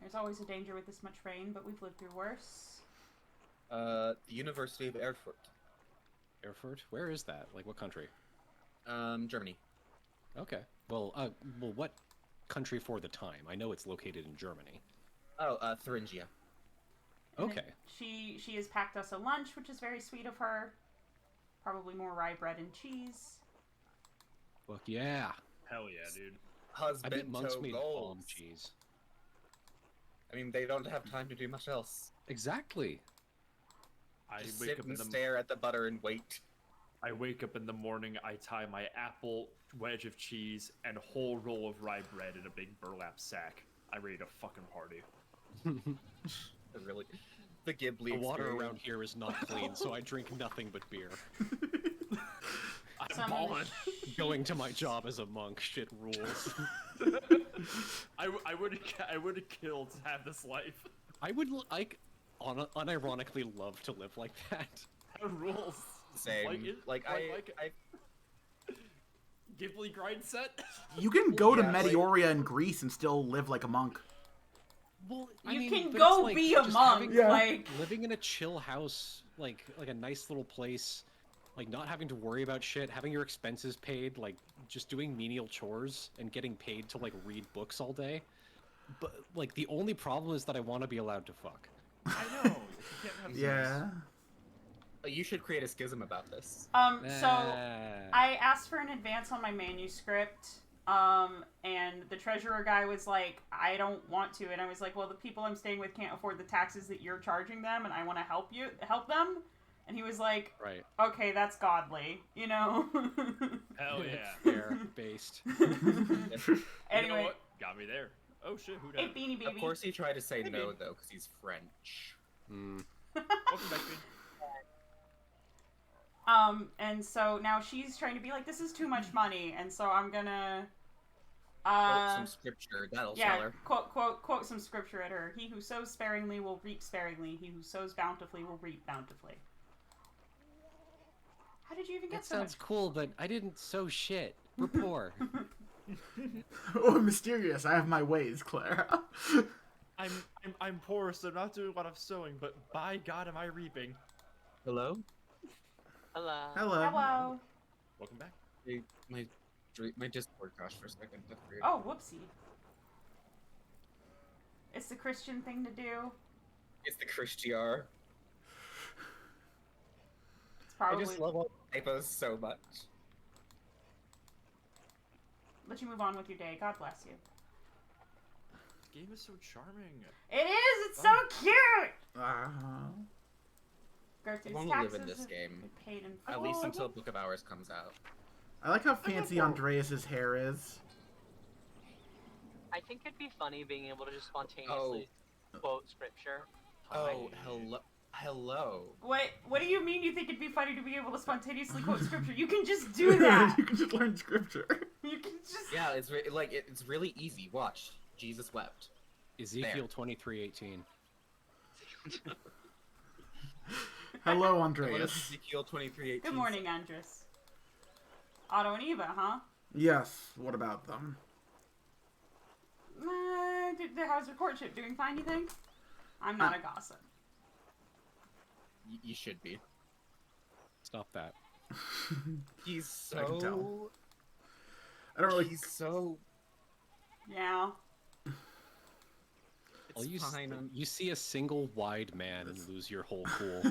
There's always a danger with this much rain, but we've lived through worse. The University of Erfurt. Erfurt? Where is that? Like, what country? Germany. Okay. Well, what country for the time? I know it's located in Germany. Oh, Thuringia. And Okay. She has packed us a lunch, which is very sweet of her. Probably more rye bread and cheese. Fuck yeah. Hell yeah, dude. I bet Husband monks to made goals. bomb cheese. I mean, they don't have time to do much else. Exactly. I Just wake sit up and in the stare at the butter and wait. I wake up in the morning, I tie my apple, wedge of cheese, and whole roll of rye bread in a big burlap sack. I ready to fucking party. Really, the Ghibli The water experience. around here is not clean, so I drink nothing but beer. I'm Some balling. Going to my job as a monk, shit rules. I would have killed to have this life. I would, like, unironically love to live like that. That rules. Same. I Ghibli grind set. You can go to Yeah, like- Medioria in Greece and still live like a monk. Well, You can but go it's, like, be a just monk, having- Yeah. like... living in a chill house, like a nice little place, like not having to worry about shit, having your expenses paid, like just doing menial chores and getting paid to like read books all day. But like the only problem is that I want to be allowed to fuck. I know. You can't have Yeah. You should create a schism about this. So I asked for an advance on my manuscript, and the treasurer guy was like, I don't want to, and I was like, well, the people I'm staying with can't afford the taxes that you're charging them, and I want to help them, and he was like, right. okay, that's godly, you know? Hell yeah. Fair based. You know Anyway, what? Got me there. Oh shit, who hey, died? Beanie Baby. Of course, he tried to say Hey, no babe. though, because he's French. Mm. Welcome back, dude. And so now she's trying to be like, this is too much money, and so I'm gonna Quote some scripture, that'll tell her. quote some scripture at her. He who sows sparingly will reap sparingly. He who sows bountifully will reap bountifully. How did you even get That so sounds much? cool, but I didn't sow shit. We're poor. Oh, mysterious. I have my ways, Clara. I'm poor, so I'm not doing a lot of sowing, but by God, am I reaping? Hello? Hello. Hello. Hello. Welcome back. Hey, my Discord crashed for a second. That's weird. Oh, whoopsie. It's the Christian thing to do. It's the Christiar. It's probably. I just love all the typos so much. Let you move on with your day. God bless you. This game is so charming. It is. It's so cute. I Gertrude's want to live in taxes this game. are paid in At least full. until Book of Hours comes out. I like how fancy Andreas's hair is. I think it'd be funny being able to just spontaneously quote scripture. Oh, hello. What do you mean you think it'd be funny to be able to spontaneously quote scripture? You can just do that. You can just learn scripture. You can just. Yeah, it's it's really easy. Watch. Jesus wept. Ezekiel 23:18. Hello, What is Andreas. Ezekiel 23:18? Good morning, Andres. Otto and Eva, huh? Yes, what about them? How's your courtship? Doing fine, you think? I'm not a gossip. You should be. Stop that. He's I can so. tell. I don't really. He's so. Yeah. Well, It's fine. you see a single wide man and lose your whole cool.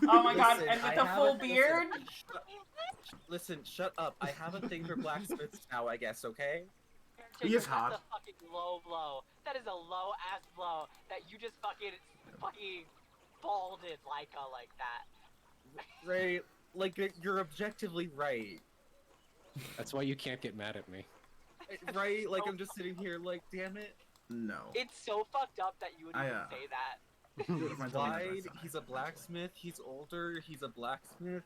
Oh my god, Listen, and with I the have full a- beard? Listen, shut up. I have a thing for blacksmiths now, I guess, okay? He is hot. That's a fucking low blow. That is a low ass blow that you just fucking balded like that. Right, like, you're objectively right. That's why you can't get mad at me. Right? Like, I'm just sitting here like, damn it. No. It's so fucked up that you would even say that. Do it with my He's tongue wide, myself. he's a blacksmith, he's older, he's a blacksmith.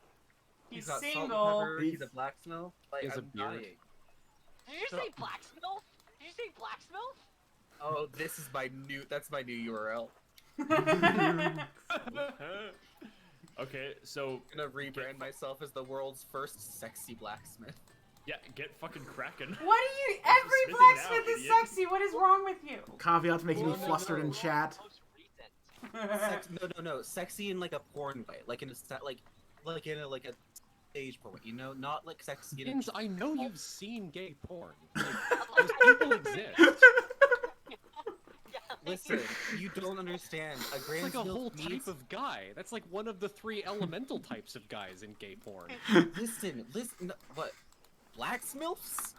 He's got salt and single. pepper, he's a blacksmith. Like, He has a I'm beard. dying. Did you say blacksmith? Did you say blacksmith? Oh, this is that's my new URL. Okay, so I'm gonna rebrand myself as the world's first sexy blacksmith. yeah, get fucking cracking. What are you? What's Every the smithing blacksmith now, is idiot? sexy. What is wrong with you? Caveats making me Well, no, flustered no. in chat. Most recent. No. Sexy in like a porn way, like in a like a stage porn way. You know, not like sexy. In James, I know you've seen gay porn. Like, those people exist. Listen, you don't understand. A It's grand like a whole meets... type of guy. That's like one of the 3 elemental types of guys in gay porn. Listen. What? Blacksmiths?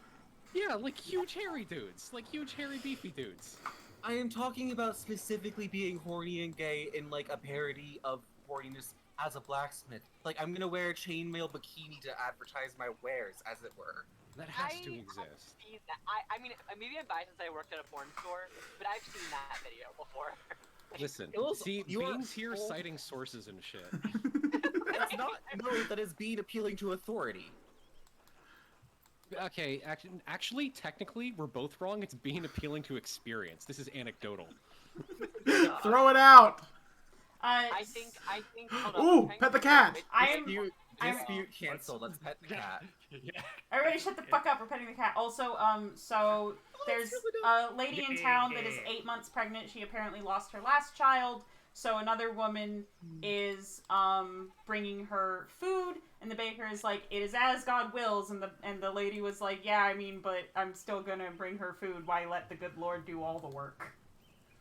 Yeah, like huge hairy dudes. Like huge hairy beefy dudes. I am talking about specifically being horny and gay in like a parody of horniness as a blacksmith. Like, I'm gonna wear a chainmail bikini to advertise my wares, as it were. That has to I've exist. seen that. I mean, maybe I'm biased since I worked at a porn store, but I've seen that video before. Listen, It was- see, you are Bean's here old. citing sources and shit. It's not, no, that is being appealing to authority. Okay, actually, technically, we're both wrong. It's being appealing to experience. This is anecdotal. Throw it out! I think. Hold on, Ooh, hang pet the on. cat! Dispute cancel, let's pet the cat. Yeah. Everybody shut the fuck up, we're petting the cat. Also, so there's a lady in town that is 8 months pregnant. She apparently lost her last child. So another woman is bringing her food, and the baker is like, "It is as God wills," and the lady was like, "Yeah, I mean, but I'm still gonna bring her food. Why let the good Lord do all the work?"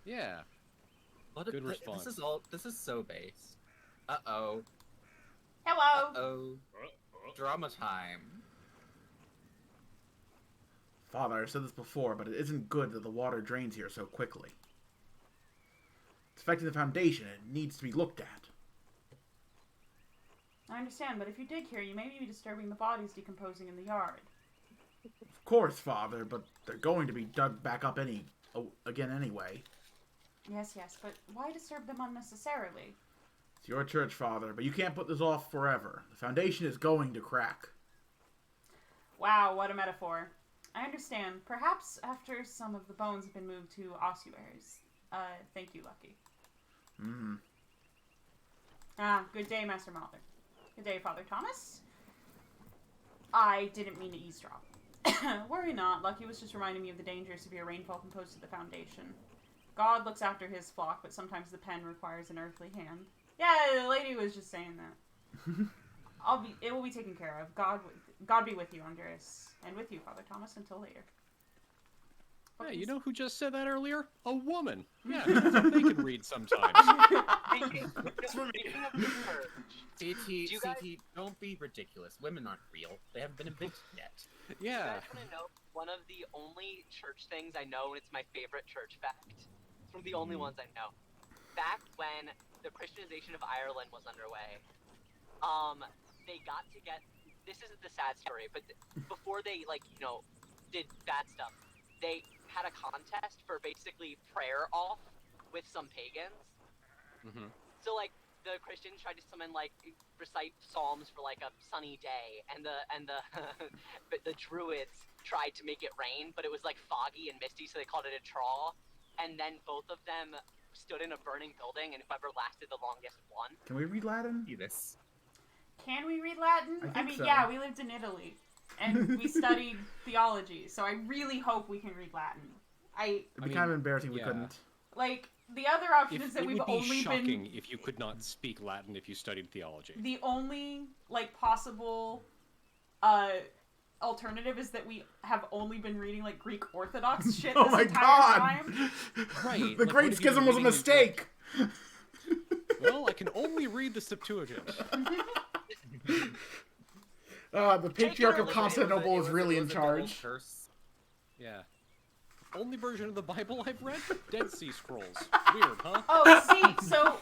Yeah. Good response. This is so base. Uh-oh. Hello. Uh-oh. Drama time. Father, I've said this before, but it isn't good that the water drains here so quickly. It's affecting the foundation, and it needs to be looked at. I understand, but if you dig here, you may be disturbing the bodies decomposing in the yard. Of course, Father, but they're going to be dug back up again anyway. Yes, but why disturb them unnecessarily? It's your church, Father, but you can't put this off forever. The foundation is going to crack. Wow, what a metaphor. I understand. Perhaps after some of the bones have been moved to ossuaries. Thank you, Lucky. Mm. Ah, good day, Master Mather. Good day, Father Thomas. I didn't mean to eavesdrop. Worry not. Lucky was just reminding me of the dangerous severe rainfall composed to the foundation. God looks after his flock, but sometimes the pen requires an earthly hand. Yeah, the lady was just saying that. It will be taken care of. God be with you, Andreas, and with you, Father Thomas, until later. Yeah, you know who just said that earlier? A woman. Yeah, so they can read sometimes. CT, don't be ridiculous. Women aren't real. They haven't been invented yet. Yeah. You guys want to know one of the only church things I know, and it's my favorite church fact? It's one of the only ones I know. Back when the Christianization of Ireland was underway, they got to get... This isn't the sad story, but before they, did bad stuff, they had a contest for basically prayer off with some pagans. Mm-hmm. So, the Christians tried to summon, recite psalms for, a sunny day, and but the druids tried to make it rain, but it was, foggy and misty, so they called it a traw, and then both of them stood in a burning building, and whoever lasted the longest won. Can we read Latin? This. Can we read Latin? I mean, so. Yeah, we lived in Italy, and we studied theology, so I really hope we can read Latin. It'd be kind of embarrassing if we couldn't. The other option is that it we've would be only shocking if you could not speak Latin if you studied theology. The only, possible, alternative is that we have only been reading, Greek Orthodox shit this entire time. Right. The Great Schism was a mistake! Well, I can only read the Septuagint. The Patriarch of Constantinople is really in charge. Yeah. Only version of the Bible I've read? Dead Sea Scrolls. Weird, huh? Oh, see, so...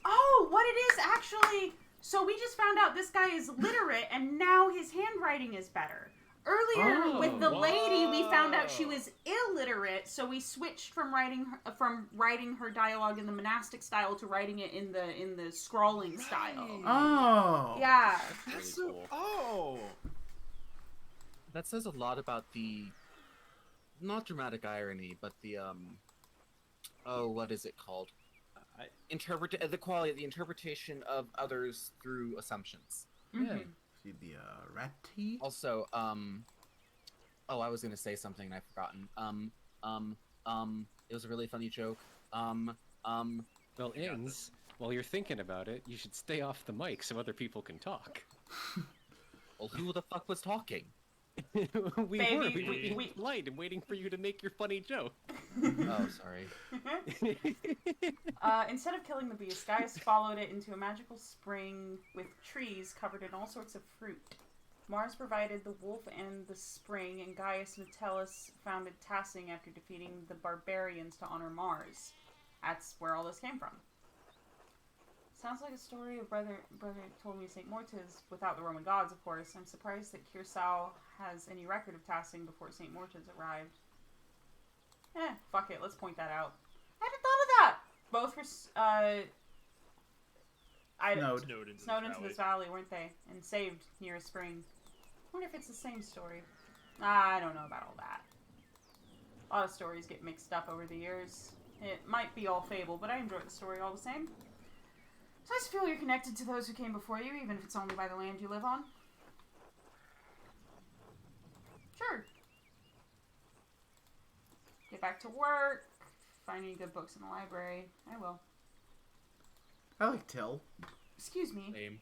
Oh, what it is actually... So we just found out this guy is literate, and now his handwriting is better. Earlier, with the lady, we found out she was illiterate, so we switched from writing her dialogue in the monastic style to writing it in the scrawling style. Oh. Yeah. Really cool. Oh. That says a lot about the, not dramatic irony, but the what is it called? The quality, the interpretation of others through assumptions. Mm-hmm. See the rat tea? Also, I was gonna say something and I've forgotten. It was a really funny joke. Well, Ings, while you're thinking about it, you should stay off the mic so other people can talk. Well, who the fuck was talking? we were Baby, being polite and waiting for you to make your funny joke. Oh, sorry. Instead of killing the beast, Gaius followed it into a magical spring with trees covered in all sorts of fruit. Mars provided the wolf and the spring, and Gaius Metellus founded Tassing after defeating the barbarians to honor Mars. That's where all this came from. Sounds like a story of brother told me St. Mortis, without the Roman gods, of course. I'm surprised that Curacao has any record of Tassing before St. Mortis arrived. Fuck it, let's point that out. I hadn't thought of that! Both were, snowed into this valley, weren't they? And saved near a spring. I wonder if it's the same story. I don't know about all that. A lot of stories get mixed up over the years. It might be all fable, but I enjoy the story all the same. So I just feel you're connected to those who came before you, even if it's only by the land you live on. Sure. Get back to work. Find any good books in the library. I will. I like Till. Excuse me. Same.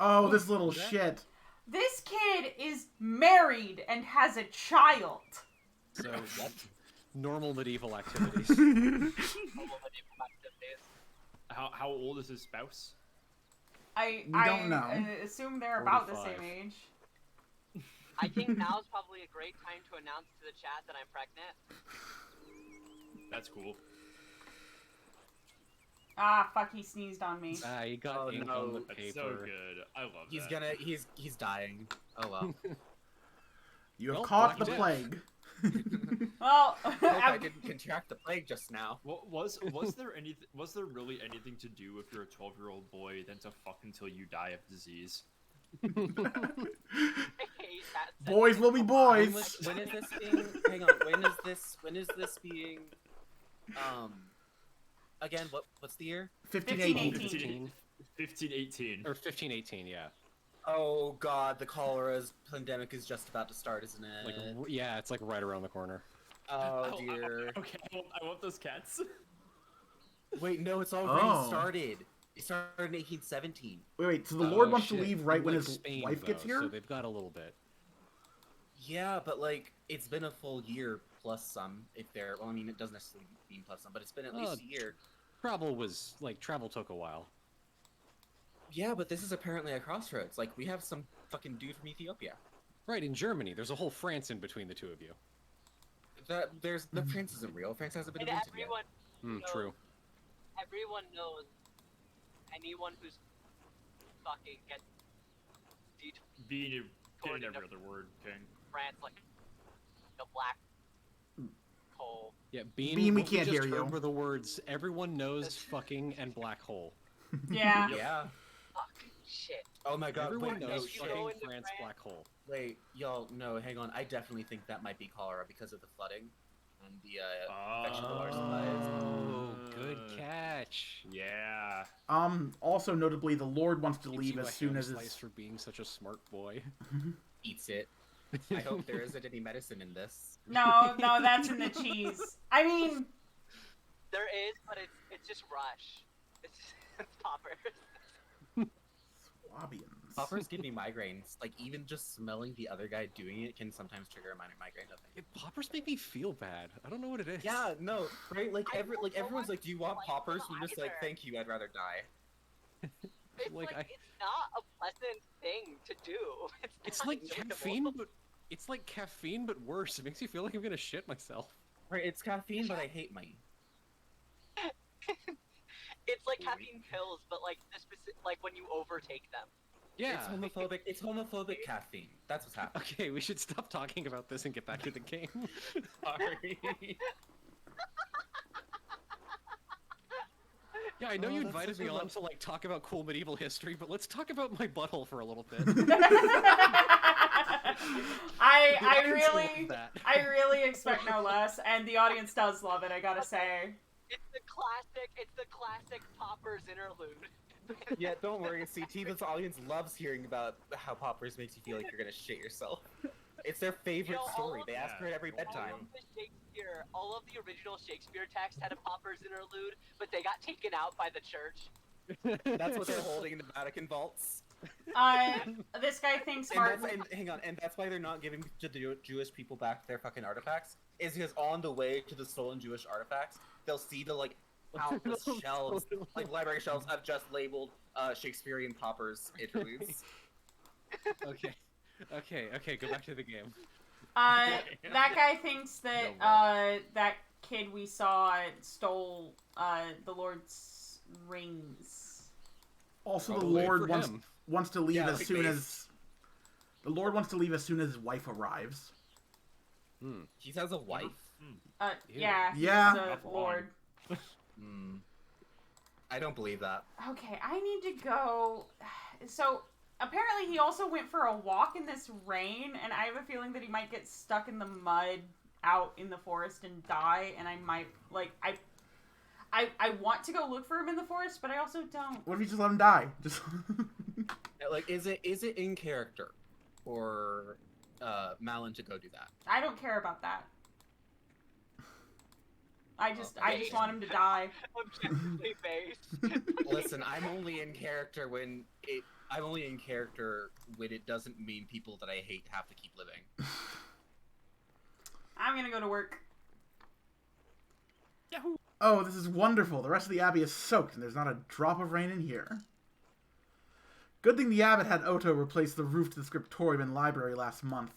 Oh, this little shit. This kid is married and has a child. So, normal medieval activities. How old is his spouse? I don't know. Assume they're about the 45. same age. I think now is probably a great time to announce to the chat that I'm pregnant. That's cool. Ah, fuck, he sneezed on me. You got ink on the paper. That's so good. I love that. He's dying. Oh well. You have Well, caught Black the Death. plague. Well, I hope I didn't contract the plague just now. Was there really anything to do if you're a 12-year-old boy than to fuck until you die of disease? I hate that Boys will be boys. When is this being? Hang on. When is this being? Again, what's the year? 1518. 1518. Or 1518, yeah. Oh God, the cholera pandemic is just about to start, isn't it? Like, yeah, it's like right around the corner. Oh dear. Okay, I want those cats. Wait, no, it's already started. It started in 1817. Wait, so the Lord wants shit. to leave right when Like his Spain, wife gets though, here? So they've got a little bit. Yeah, but like it's been a full year plus some. If they're, well, I mean, it doesn't necessarily mean plus some, but it's been at least a year. Travel took a while. Yeah, but this is apparently a crossroads. Like we have some fucking dude from Ethiopia. Right, in Germany, there's a whole France in between the two of you. The France isn't real. France hasn't been And invented yet. everyone knows, True. everyone knows anyone who's fucking gets Being According every to- other word, King. France like a black hole. Yeah, Bean, Bean, we what can't just hear heard you. were the words "everyone knows," "fucking," and "black hole." Yeah. Yeah. Fuck. Shit. Oh my God. Everyone wait, knows if you fucking go into France, France- black hole. Wait, y'all, no, hang on. I definitely think that might be cholera because of the flooding and the infection of the water supplies. Oh, good catch. Yeah. Also notably, the Lord wants to Gives leave you as a soon ham as slice his... for being such a smart boy. Eats it. I hope there isn't any medicine in this. No, that's in the cheese. I mean, There is, but it's just rush. It's poppers. Swabians. Poppers give me migraines. Like, even just smelling the other guy doing it can sometimes trigger a minor migraine, I think. Poppers make me feel bad. I don't know what it is. Yeah, no, right? Like, I don't know everyone's like, do you want like poppers? them And I'm just like, either. thank you, I'd rather die. It's Like, it's not a pleasant thing to do. It's not like enjoyable. caffeine, but it's like caffeine, but worse. It makes me feel like I'm gonna shit myself. Right, it's caffeine, but I hate mine. It's like caffeine pills, but like the specific, like when you overtake them. Yeah. It's homophobic caffeine. That's what's happening. Okay, we should stop talking about this and get back to the game. Sorry. Yeah, I know Oh, you that's invited such me a on love- to like talk about cool medieval history, but let's talk about my butthole for a little bit. I really expect no less, and the audience does love it, I gotta say. It's the classic poppers interlude. Yeah, don't worry, CT. This audience loves hearing about how poppers makes you feel like you're gonna shit yourself. It's their favorite You know, story. all They of- ask for it every bedtime. All of the original Shakespeare text had a poppers interlude, but they got taken out by the church. That's what they're holding in the Vatican vaults. This guy thinks And hang on, and that's why they're not giving the Jewish people back their fucking artifacts. Is because on the way to the stolen Jewish artifacts, they'll see the like countless shelves, like library shelves, have just labeled Shakespearean poppers interludes. Okay, go back to the game. that guy thinks that that kid we saw stole the Lord's rings. Also, Probably the Lord for wants to leave Yeah, as like soon they- as... The Lord wants to leave as soon as his wife arrives. He has a wife. Yeah. Yeah. he's Enough the Lord. I don't believe that. Okay, I need to go. So, apparently he also went for a walk in this rain, and I have a feeling that he might get stuck in the mud out in the forest and die, and I might, like, I want to go look for him in the forest, but I also don't. What if you just let him die? Just... Like, is it in character for Malin to go do that? I don't care about that. I just want him to die. Objectively based. Listen, I'm only in character when it doesn't mean people that I hate have to keep living. I'm gonna go to work. Yahoo! Oh, this is wonderful. The rest of the abbey is soaked, and there's not a drop of rain in here. Good thing the abbot had Otto replace the roof to the scriptorium and library last month.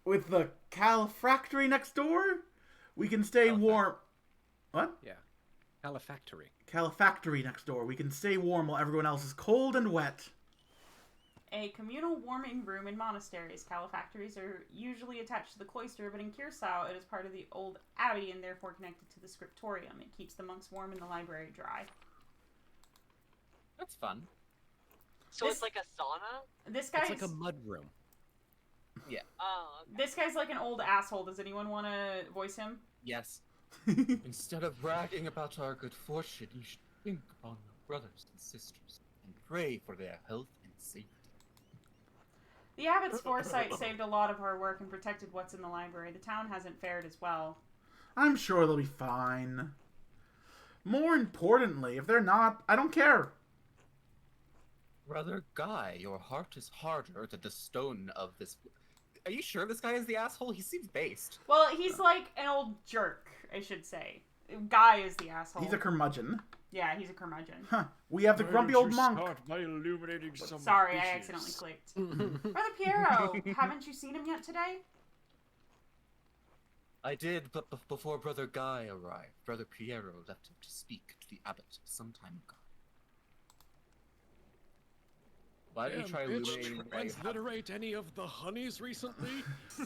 With the calefactory next door, we can stay warm. What? Yeah, calefactory. Calefactory next door. We can stay warm while everyone else is cold and wet. A communal warming room in monasteries. Calefactories are usually attached to the cloister, but in Kirsau it is part of the old abbey and therefore connected to the scriptorium. It keeps the monks warm and the library dry. That's fun. So This- it's like a sauna? This guy's It's like a mud room. Oh, okay. this guy's like an old asshole. Does anyone want to voice him? Yes. Instead of bragging about our good fortune, you should think upon your brothers and sisters and pray for their health and safety. The abbot's foresight saved a lot of our work and protected what's in the library. The town hasn't fared as well. I'm sure they'll be fine. More importantly, if they're not, I don't care. Brother Guy, your heart is harder than the stone of this. Are you sure this guy is the asshole? He seems based. Well, he's like an old jerk, I should say. Guy is the asshole. He's a curmudgeon. Yeah, he's a curmudgeon. Huh. We have the grumpy old monk. By illuminating some Sorry, I bitches. accidentally clicked. Brother Piero, haven't you seen him yet today? I did, but before Brother Guy arrived, Brother Piero left him to speak to the abbot some time ago. Why don't you try illuminating? Transliterate any of the honeys recently?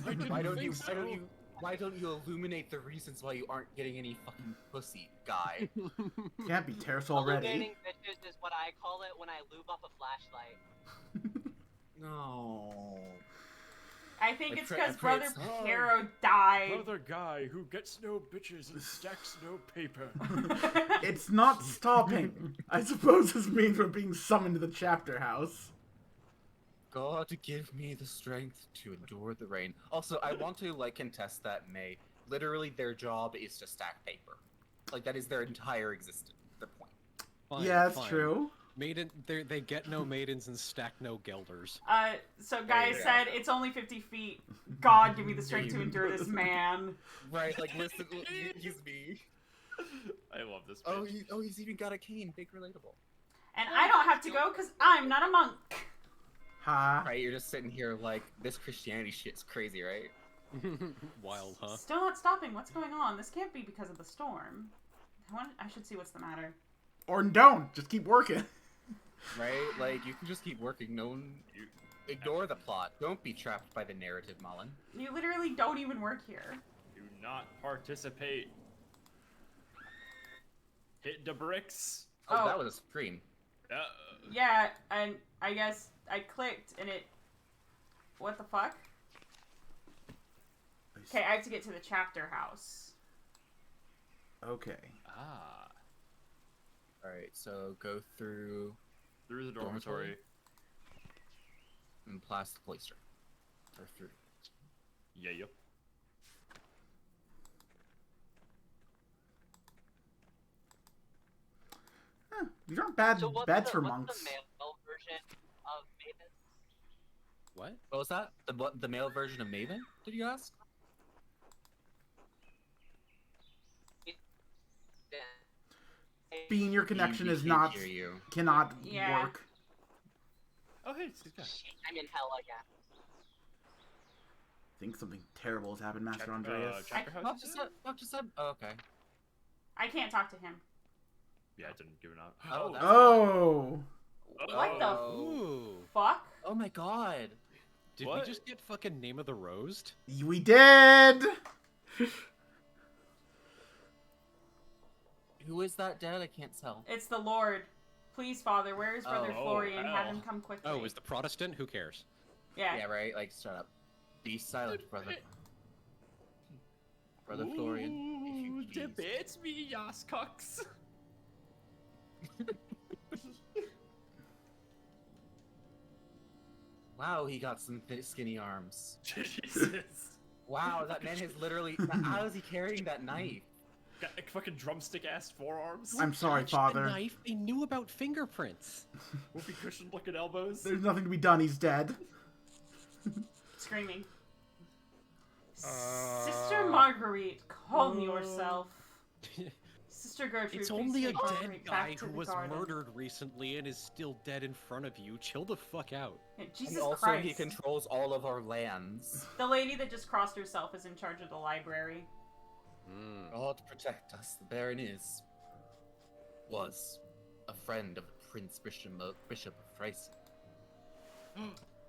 I didn't Why don't think you? so. Why don't you illuminate the reasons why you aren't getting any fucking pussy, Guy? Can't be terse already. Illuminating bitches is what I call it when I lube up a flashlight. No. I think I it's pray- because I pray Brother it's- Piero died. Brother Guy who gets no bitches and stacks no paper. It's not stopping. I suppose this means we're being summoned to the chapter house. God give me the strength to endure the rain. Also, I want to contest that May. Literally, their job is to stack paper. Like that is their entire existence. Their point. Fine, Yeah, that's fine. true. Maiden, they get no maidens and stack no gelders. So Guy you go. said, it's only 50 feet. God, give me the strength to endure this man. Right? Like, listen, he's me. I love this. Oh, bitch. he's even got a cane. Big relatable. And I don't have to go because I'm not a monk. Ha. Right? You're just sitting here like this Christianity shit's crazy, right? Wild, huh? Still not stopping. What's going on? This can't be because of the storm. I should see what's the matter. Or don't. Just keep working. Right? Like you can just keep working. No one. Ignore the plot. Don't be trapped by the narrative, Mullen. You literally don't even work here. Do not participate. Hit the bricks. Oh, Oh. that was a scream. Yeah, and I guess I clicked and it... What the fuck? Okay, I have to get to the chapter house. Okay. Ah. Alright, so go through Through the dormitory. and past the cloister. Or through. Yeah, yep. Huh, these aren't bad So what's beds the, for what's monks. the male version of Maven? What? What was that? The male version of Maven? Did you ask? Bean, your connection We is can't not hear you. cannot Yeah. work. Oh, hey, it's this guy. Shit, I'm in hell again. I think something terrible has happened, Master Chapter- Andreas. chapter house, Talk you to said? Seb. Talk to Seb. Oh, okay. I can't talk to him. Yeah, I didn't give it up. Oh, that's- Oh. What the Ooh. fuck? Oh my god. Did What? we just get fucking Name of the Roast? We did. Who is that dead? I can't tell. It's the Lord. Please, Father, where is Brother Oh, Florian? Have hell. him come quickly. Oh, is the Protestant? Who cares? Yeah. Yeah, right? Like, shut up. Be silent, brother. Brother Florian, if you Ooh, please. debate me, yas cocks. Wow, he got some skinny arms. Jesus. Wow, that man has literally. How is he carrying that knife? Got like fucking drumstick ass forearms. I'm sorry, Touched the Father. knife. They knew about fingerprints. Whoopee cushion looking elbows. There's nothing to be done. He's dead. Screaming. Sister Marguerite, calm yourself. Sister Gertrude, It's please only a take dead Marguerite back guy to who the was garden. murdered recently and is still dead in front of you. Chill the fuck out. Yeah, Jesus And also, Christ. he controls all of our lands. The lady that just crossed herself is in charge of the library. God protect us. The Baron was a friend of Prince Bishop of Freisen.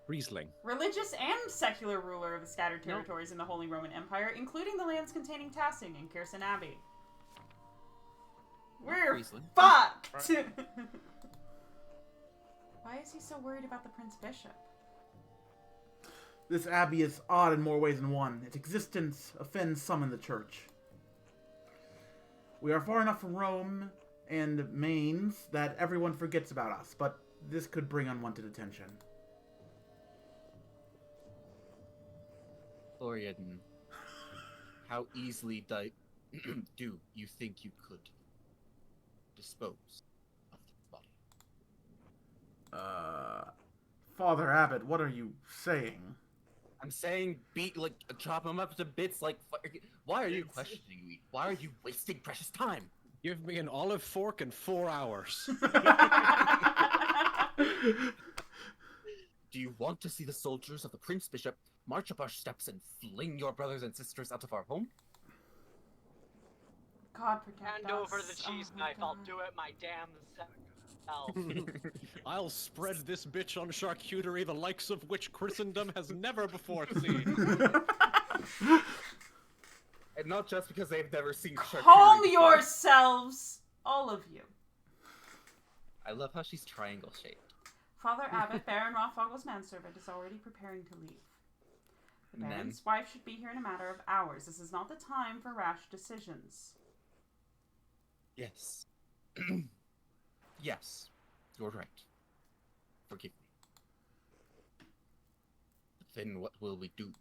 Riesling. Religious and secular ruler of the scattered territories in the Holy Roman Empire, including the lands containing Tassing and Kherson Abbey. We're Riesling. fucked! Why is he so worried about the Prince Bishop? This abbey is odd in more ways than one. Its existence offends some in the church. We are far enough from Rome and Mainz that everyone forgets about us, but this could bring unwanted attention. Florian, how easily do you think you could dispose of the body? Father Abbot, what are you saying? I'm saying chop him up to bits like... Why are you questioning me? Why are you wasting precious time? Give me an olive fork and 4 hours. Do you want to see the soldiers of the Prince Bishop march up our steps and fling your brothers and sisters out of our home? God protect Hand us. over the cheese knife, I'll do it my damn self. I'll spread this bitch on charcuterie the likes of which Christendom has never before seen. And not just because they've never seen charcuterie Calm before. yourselves! All of you. I love how she's triangle shaped. Father Abbot, Baron Rothvogel's manservant, is already preparing to leave. The Baron's wife should be here in a matter of hours. This is not the time for rash decisions. Yes. Yes. You're right. Forgive me. Then what will we do?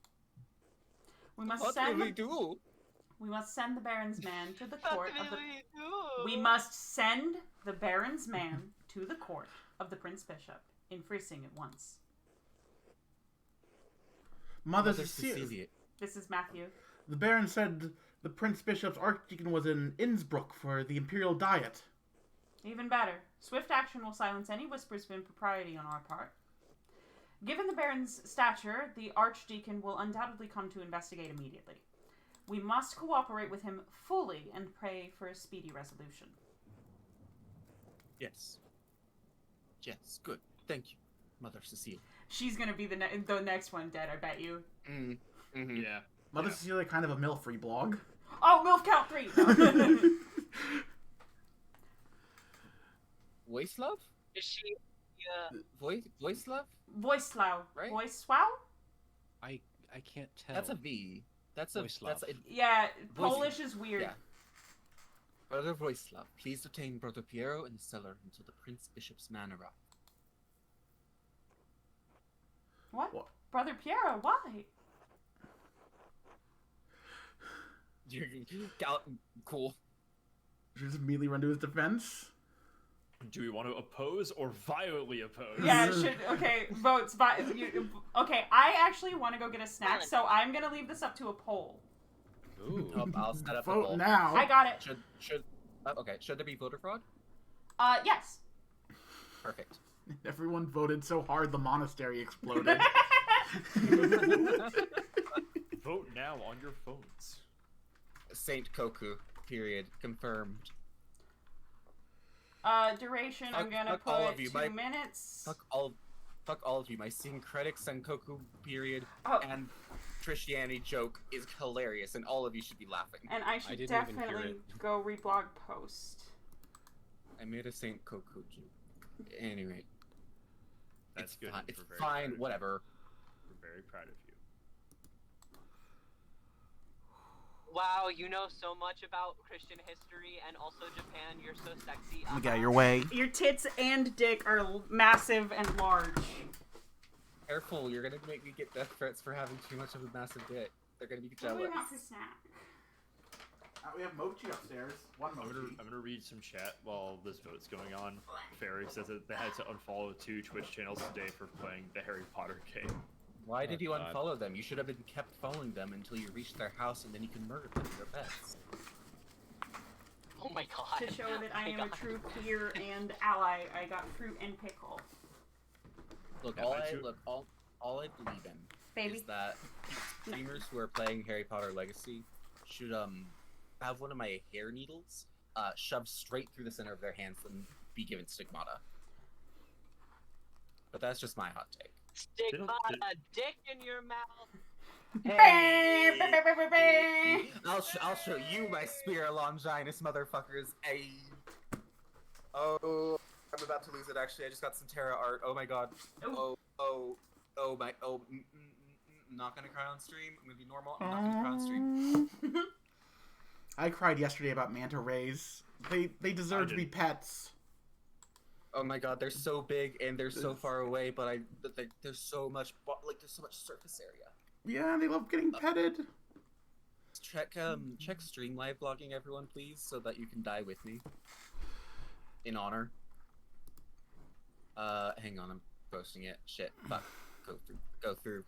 We must What send will we do? We must send the Baron's man to the court of the... We must send the Baron's man to the court of the Prince Bishop in Freising at once. Mother Cecilia. This is Matthew. The Baron said the Prince Bishop's Archdeacon was in Innsbruck for the Imperial Diet. Even better. Swift action will silence any whispers of impropriety on our part. Given the Baron's stature, the Archdeacon will undoubtedly come to investigate immediately. We must cooperate with him fully and pray for a speedy resolution. Yes. Yes, good. Thank you, Mother Cecilia. She's gonna be the next one dead, I bet you. Yeah. Mother Cecilia, kind of a MILF-free blog. Oh, MILF count 3! Voice love? Is she... Voice love? Voicelaw. Right? Voicewow? I can't tell. That's a V. That's a... Voislav. That's a... Yeah, Voice- Polish is weird. Yeah. Brother Voislav, please detain Brother Piero in the cellar until the Prince Bishop's man arrives. What? What? Brother Piero, why? Cool. Should we just immediately run to his defense? Do we want to oppose or violently oppose? Yeah, okay, votes. Okay, I actually want to go get a snack, so I'm gonna leave this up to a poll. Ooh. I'll set up the Vote poll. now. I got it. Should there be voter fraud? Yes. Perfect. Everyone voted so hard the monastery exploded. Vote now on your phones. Saint Koku. Period. Confirmed. Duration, I'm Fuck- gonna fuck all put of you. 2 minutes. Fuck all of you. My syncretic Senkoku period Oh. and Christianity joke is hilarious, and all of you should be laughing. And I I should didn't even hear definitely it. go reblog post. I made a Saint Koku joke. Anyway, That's good. Fine. It's We're very fine. proud of Whatever. you. We're very proud of you. Wow, you know so much about Christian history and also Japan. You're so sexy. Get out of your way. Your tits and dick are massive and large. Careful, you're gonna make me get death threats for having too much of a massive dick. They're gonna be What do we jealous. want for snack? We have mochi upstairs. One I'm gonna read some chat while this vote's going on. Fairy says that they had to unfollow 2 Twitch channels today for playing the Harry Potter game. Why did you God. unfollow them? You should have been kept following them until you reached their house, and then you can murder them in their beds. Oh my god. To show that I Oh am my a God. true queer and ally, I got fruit and pickle. Look, Yeah, all mine I too. all I believe in Baby. is that streamers who are playing Harry Potter Legacy should have one of my hair needles shoved straight through the center of their hands and be given stigmata. But that's just my hot take. Stick They don't- a dick in your mouth. I'll show you my spear longinus, motherfuckers. Hey. Oh, I'm about to lose it. Actually, I just got some Terra art. Oh my god. Oh my. I'm not gonna cry on stream. I'm gonna be normal. I'm not gonna cry on stream. I cried yesterday about manta rays. They deserve to be pets. Oh my god, they're so big and they're so far away, but there's so much surface area. Yeah, they love getting petted. Check stream live blogging, everyone, please, so that you can die with me. In honor. Hang on, I'm posting it. Shit, fuck. Go through.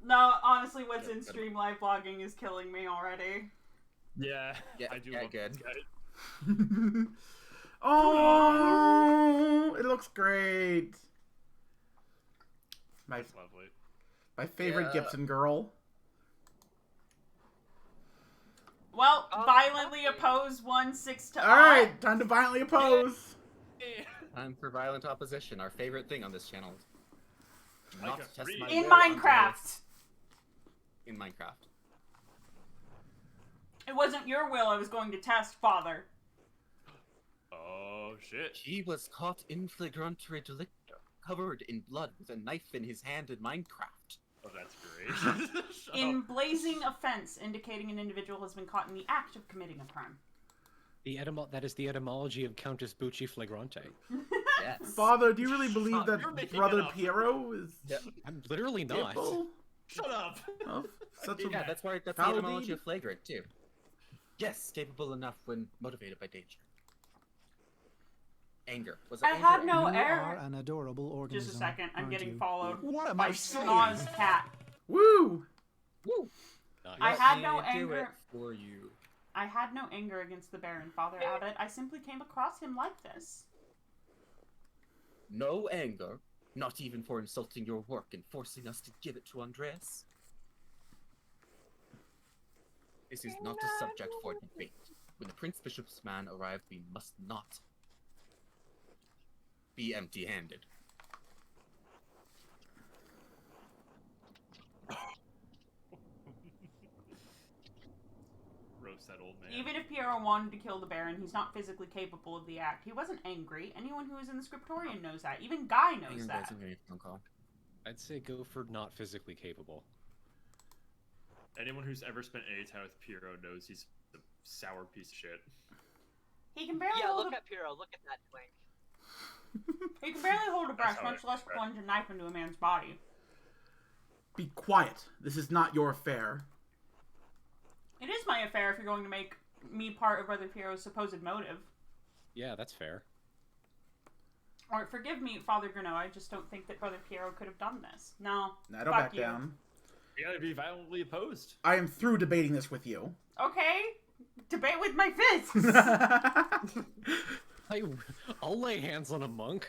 No, honestly, what's in stream live blogging is killing me already. Yeah, Yeah, I do yeah, love good. this guy. Oh, it looks great. That's lovely. My favorite Yeah. Gibson girl. Well, violently oppose 1-6 to Alright, time to violently oppose. Time for violent opposition, our favorite thing on this channel. Like Not a to test free- my in will on Minecraft. this. In Minecraft. It wasn't your will I was going to test, Father. Oh shit. He was caught in flagrante delicto, covered in blood with a knife in his hand in Minecraft. Oh, that's great. Shut In up. blazing offense, indicating an individual has been caught in the act of committing a crime. That is the etymology of Countess Bucci Flagrante. Yes. Father, do you really believe Stop, that you're making Brother it up. Piero is I'm literally not. capable Shut up. of such Yeah, a... that's the Foul etymology deed? of flagrant, too. Yes, capable enough when motivated by danger. Anger. Was it I anger? had no You error. are an adorable organism. Just a second, I'm aren't getting you? followed What am by I saying? Saw's cat. Woo! Woo! Nice. I Let had me no do anger. it for you. I had no anger against the Baron, Father Abbot. I simply came across him like this. No anger, not even for insulting your work and forcing us to give it to Andreas. This is not a subject for debate. When the Prince Bishop's man arrived, we must not be empty-handed. Roast that old man. Even if Piero wanted to kill the Baron, he's not physically capable of the act. He wasn't angry. Anyone who is in the Scriptorium knows that. Even Guy knows Hang on, that. guys, I'm getting a phone call. I'd say go for not physically capable. Anyone who's ever spent any time with Piero knows he's a sour piece of shit. He can barely Yeah, hold look a at Piero. Look at that twink. he can barely hold a brush, how much I- less plunge a knife into a man's body. Be quiet. This is not your affair. It is my affair if you're going to make me part of Brother Piero's supposed motive. Yeah, that's fair. Or forgive me, Father Grunow, I just don't think that Brother Piero could have done this. No. Now don't Fuck back you. down. You gotta be violently opposed. I am through debating this with you. Okay. Debate with my fists. I'll lay hands on a monk.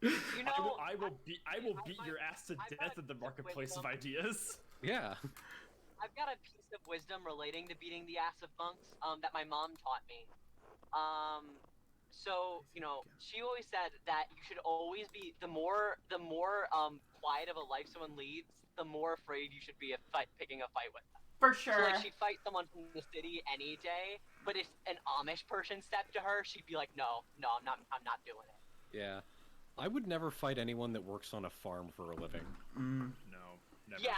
You know, I will beat your ass to I've death got in the a marketplace of wisdom. ideas. Yeah. I've got a piece of wisdom relating to beating the ass of monks that my mom taught me. So, you know, she always said that you should always be the more quiet of a life someone leads, the more afraid you should be of picking a fight with them. For So, sure. like, she'd fight someone from the city any day, but if an Amish person stepped to her, she'd be like, no, I'm not doing it. Yeah. I would never fight anyone that works on a farm for a living. Mm. No, never. Yeah.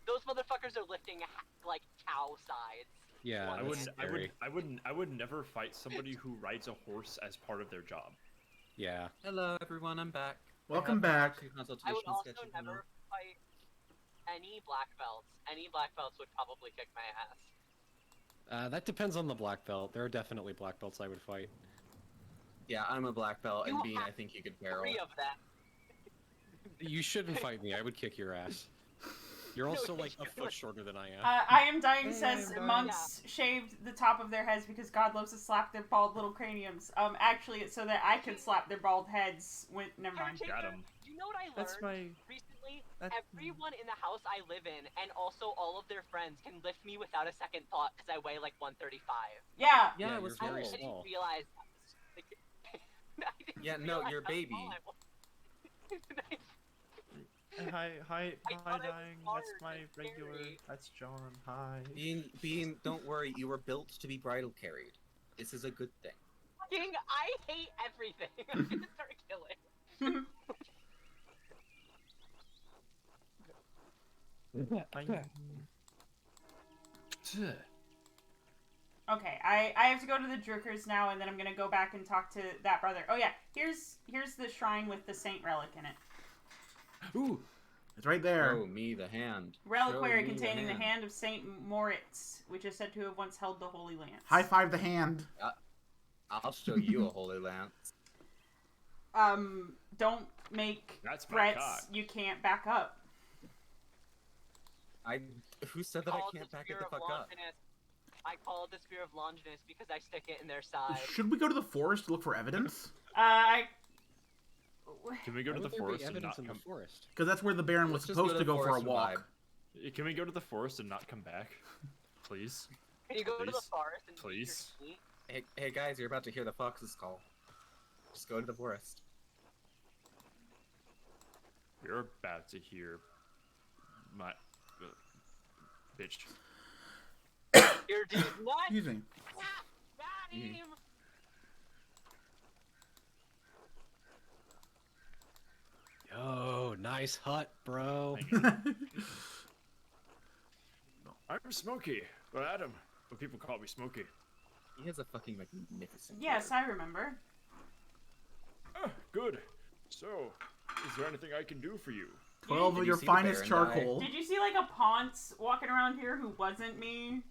Those motherfuckers are lifting, like, cow sides. Yeah, I that's scary. I would never fight somebody who rides a horse as part of their job. Yeah. Hello, everyone. I'm back. Welcome back. I would also never fight any black belts. Any black belts would probably kick my ass. That depends on the black belt. There are definitely black belts I would fight. Yeah, I'm a black belt, and You Bean, have I think you could barrel. 3 of them. You shouldn't fight me. I would kick your ass. You're also like a foot shorter than I am. I Am Dying says Hey, monks shaved the top of their heads because God loves to slap their bald little craniums. Actually, it's so that I can slap their bald heads when... Never mind. Got him. Do you know what I That's learned my. recently? That's- Everyone in the house I live in, and also all of their friends, can lift me without a second thought because I weigh like 135. Yeah. Yeah, it was you're I very didn't small. realize that. Like, didn't Yeah, no, realize your how baby. small I was. Hi, I thought I was dying. hard That's my and regular. scary. That's John. Hi. Bean, don't worry. You were built to be bridal carried. This is a good thing. Fucking, I hate everything. I'm gonna start killing. Okay, I have to go to the Druckers now, and then I'm gonna go back and talk to that brother. Oh yeah, here's the shrine with the saint relic in it. Ooh, It's right there. show me the hand. Reliquary Show me containing the hand of Saint Moritz, which is said to have once held the Holy Lance. High five the hand. I'll show you a holy lance. Don't make That's my threats cock. you can't back up. Who said that I can't back it the fuck up? I call it the Spear of Longinus because I stick it in their side. Should we go to the forest to look for evidence? Can we go to Why the would there be forest and evidence not in the come? forest? Because that's where the Baron was Let's just supposed to go for a forest and walk. vibe. Can we go to the forest and not come back? Please. Can you go to the Please? forest and Please? eat your meat? Hey guys, you're about to hear the fox's call. Just go to the forest. You're about to hear my bitch. Here, dude. What? Excuse me. Got him! Yo, nice hut, bro. I'm Smokey, or Adam, but people call me Smokey. He has a fucking magnificent. Yes, I remember. Ah, good. So, is there anything I can do for you? 12 Did of you your see the finest Baron die? charcoal. Did you see like a Ponce walking around here who wasn't me?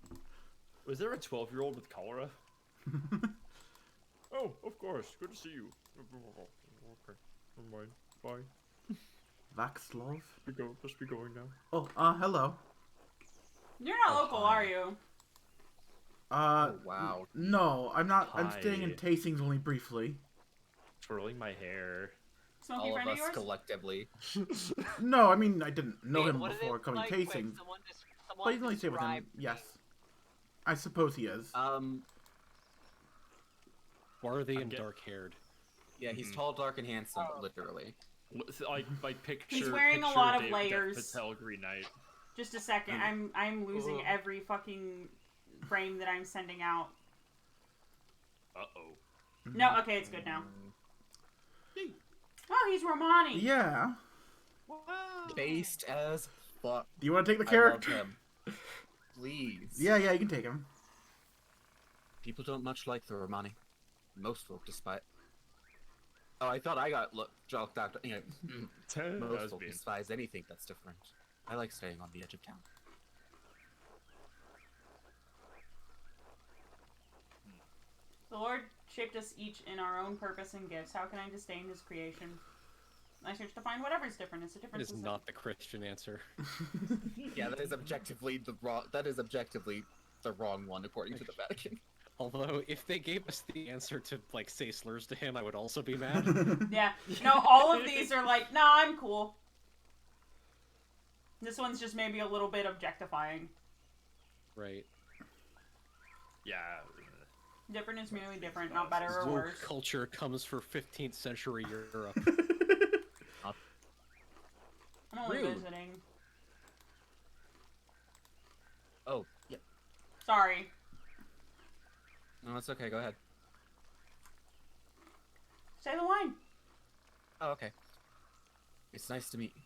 Was there a 12-year-old with cholera? Oh, of course. Good to see you. Okay, never mind. Bye. Vaxlov? Let's be going now. Oh, hello. You're not Oh, local, hi. are you? Oh, wow. No, I'm not. I'm Hi. staying in tastings only briefly. Twirling my hair. Smoky All of friend of us yours? collectively. No, I mean, I didn't know Wait, him what did before it coming look like? tastings. Quick, someone But he's only stayed with him. describe Yes. me. I suppose he is. Swarthy and get- dark-haired. Yeah, he's tall, dark, and handsome, literally. Like picture. He's wearing a picture lot of Dev layers. Patel Green Knight. Just a second. I'm losing Ugh. every fucking frame that I'm sending out. Uh-oh. No, okay, it's good now. Oh, he's Romani. Yeah. Based as fuck. Do you want to take the I love character? him. Please. Yeah, you can take him. People don't much like the Romani. Most folk despite. Oh, I thought I got joked out. You know, most folk despise anything that's different. I like staying on the edge of town. The Lord shaped us each in our own purpose and gifts. How can I disdain his creation? I search to find whatever's different. It's a It difference. is not the Christian answer. Yeah, that is objectively the wrong. That is objectively the wrong one, according to the Vatican. Although, if they gave us the answer to, like, say slurs to him, I would also be mad. Yeah. No, all of these are like, nah, I'm cool. This one's just maybe a little bit objectifying. Right. Yeah. Different is merely different, not better or Woke worse. culture comes for 15th century Europe. I'm only Rude. visiting. Oh, yeah. Sorry. No, it's okay. Go ahead. Say the line. Oh, okay. It's nice to meet you.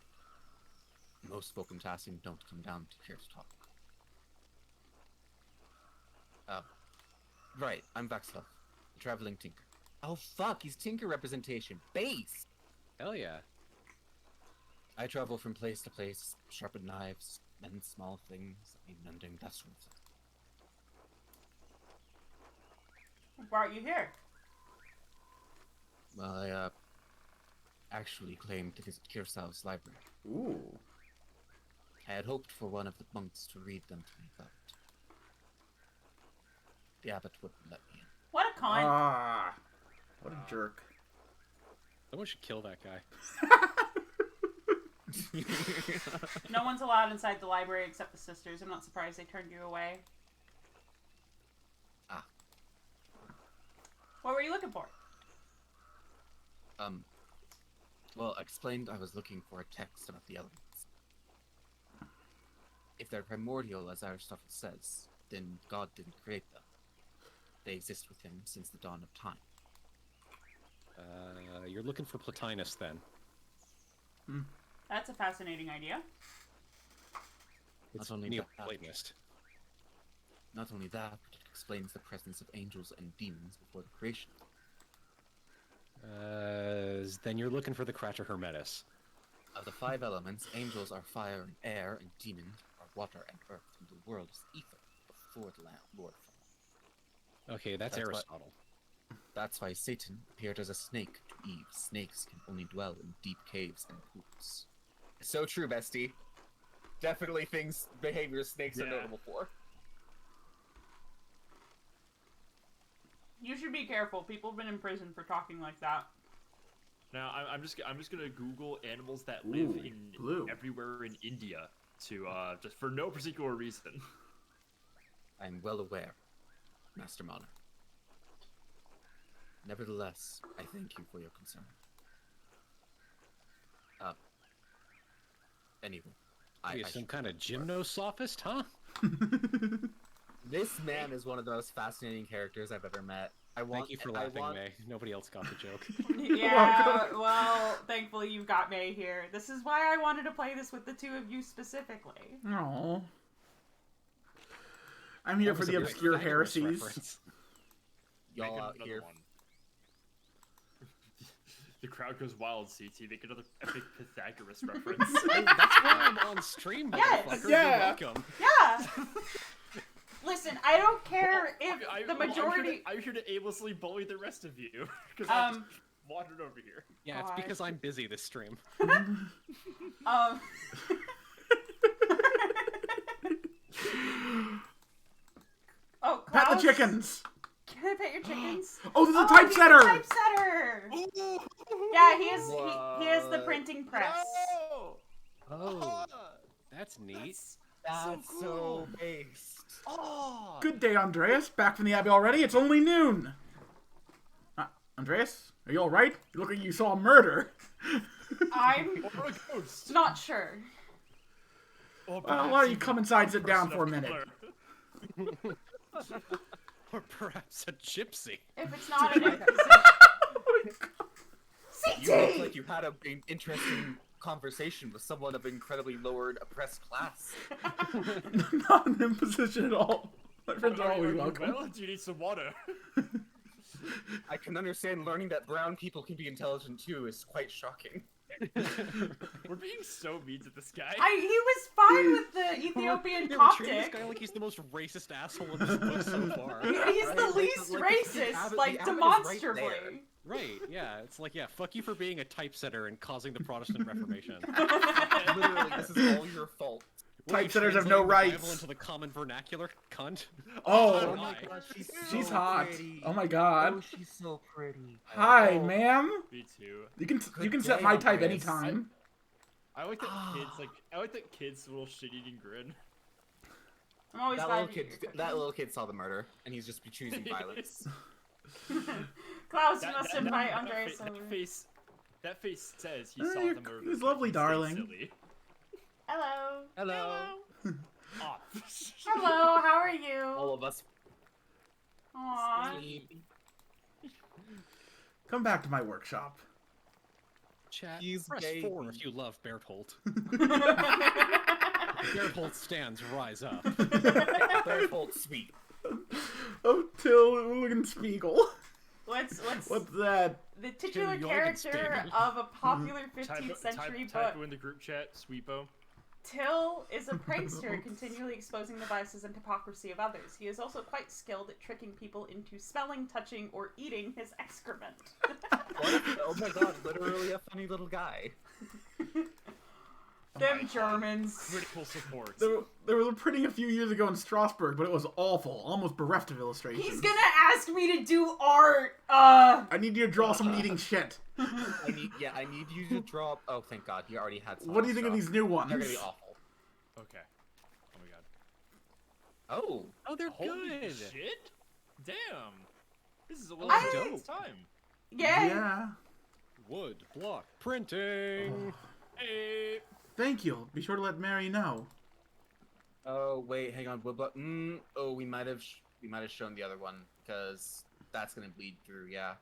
Most folk in Tassim don't come down to here to talk. Right, I'm Vaxlov, the traveling tinker. Oh fuck, he's tinker representation. Base! Hell yeah. I travel from place to place, sharpen knives, mend small things, mending that sort of thing. What brought you here? Well, I, actually claimed to visit Kirsau's library. Ooh. I had hoped for one of the monks to read them to me, but the abbot wouldn't let me in. What a con. Ah. What a jerk. Someone should kill that guy. No one's allowed inside the library except the sisters. I'm not surprised they turned you away. Ah. What were you looking for? Well, I explained I was looking for a text about the elements. If they're primordial, as Aristotle says, then God didn't create them. They exist with him since the dawn of time. You're looking for Plotinus, then. That's a fascinating idea. It's Not only Neoplatonist. Not only that, but it explains the presence of angels and demons before the creation. Then you're looking for the Crater Hermetis. Of the 5 elements, angels are fire and air, and demons are water and earth, and the world is ether before the Lord fell. Okay, that's That's Aristotle. That's why Satan appeared as a snake to Eve. Snakes can only dwell in deep caves and pools. So true, bestie. Definitely behaviors snakes are Yeah. notable for. You should be careful. People have been in prison for talking like that. Now I'm just gonna Google animals that live Ooh, in blue. everywhere in India to just for no particular reason. I'm well aware, Master Monarch. Nevertheless, I thank you for your concern. Anyway, You some kind of gymnosophist, huh? This man is one of the most fascinating characters I've ever met. Thank you for laughing, May. Nobody else got the joke. Yeah, well, thankfully you got May here. This is why I wanted to play this with the two of you specifically. Oh. I'm here That for was the a great obscure Pythagoras heresies. reference. Y'all Make out another here. one. The crowd goes wild, CT. Make another epic Pythagoras reference. That's why I'm on stream, Yes! motherfucker. Yeah. You're welcome. Yeah! Listen, I don't care if the I'm majority... here to aimlessly bully the rest of you because I just wandered over here. Yeah, it's God. because I'm busy this stream. Oh, Pat the Klaus? chickens! Can I pet your chickens? Oh, there's a Oh, he's typesetter! a typesetter! Yeah, he has the printing press. No! Oh, that's neat. That's cool. so based. Oh! Good day, Andreas. Back from the Abbey already? It's only noon. Andreas? Are you alright? You look like you saw a murder. I'm Or a ghost. not sure. Or Well, why don't perhaps you even come inside and sit down person for a of minute? color. Or perhaps a gypsy. If it's not an You look like you had an interesting conversation with someone of incredibly lowered, oppressed class. Not an imposition at all. My friends are Are always you welcome. well? Do you need some water? I can understand learning that brown people can be intelligent too is quite shocking. We're being so mean to this guy. he was fine with the Ethiopian Yeah, we're treating this Coptic. guy like he's the most racist asshole in this book so far. He's the Right, least like, racist, the like, abbot is right demonstrably. there. Right, yeah. It's like, yeah, fuck you for being a typesetter and causing the Protestant Reformation. Literally, this is all your fault. Typesetters have no Translating the rights. Bible into the common vernacular, cunt. Oh, my gosh, she's so hot. pretty. Oh my god. Oh, she's so pretty. Hi, Oh, ma'am. Me too. You can Good set day, my type Andreas. anytime. I like that I like that kid's little shit-eating grin. I'm always That glad little you're kid. here. That little kid saw the murder, and he's just choosing violence. Klaus, you must invite Andreas that over. that face says he Eh, saw you're- the murder. he's but lovely, he stayed darling. silly. Hello. Hello. Ah. Hello, how are you? All of us. Aww. Come back to my workshop. Chat, He's press gay. 4 if you love Berthold. Berthold stands, rise up. Berthold sweet. Oh, Till Spiegel. What's What's that? the titular Till character Jorgenspiegel. of a popular 15th century type book? in the group chat, Sweepo. Till is a prankster, continually exposing the biases and hypocrisy of others. He is also quite skilled at tricking people into smelling, touching, or eating his excrement. What? Oh my god, literally a funny little guy. Them Germans. Critical support. There was a printing a few years ago in Strasbourg, but it was awful, almost bereft of illustrations. He's gonna ask me to do art. I need you to draw someone eating shit. I need you to draw. Oh, thank God, he already had. What do you think of these new ones? They're gonna be awful. Okay. Oh my god. Oh, Oh, they're Holy good. shit! Damn. This is a little I- bit of time. Yeah. Yeah. wood, block, printing. Hey. Thank you. Be sure to let Mary know. Oh wait, hang on. Oh, we might have shown the other one because that's gonna bleed through. Yeah,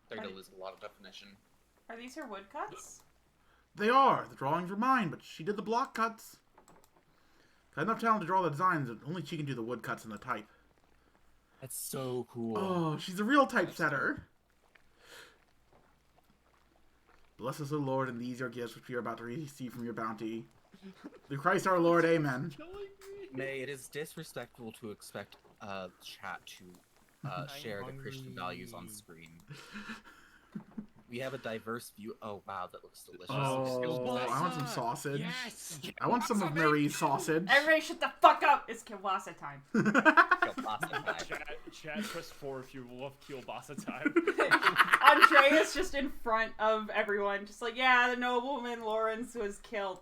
they're gonna lose a lot of definition. Are these her woodcuts? They are. The drawings were mine, but she did the block cuts. I have enough talent to draw the designs, but only she can do the woodcuts and the type. That's so cool. Oh, she's a real typesetter. Bless us, O Lord, and these your gifts which we are about to receive from your bounty. Through Christ our Lord, amen. May, it is disrespectful to expect chat to share the Christian values on screen. We have a diverse view. Oh wow, that looks delicious. Oh, I want some sausage. Yes. I want some of Marie's sausage. Everybody shut the fuck up! It's kielbasa time. Chat, press 4 if you love kielbasa time. Andreas just in front of everyone, just like, yeah, the nobleman Lawrence was killed.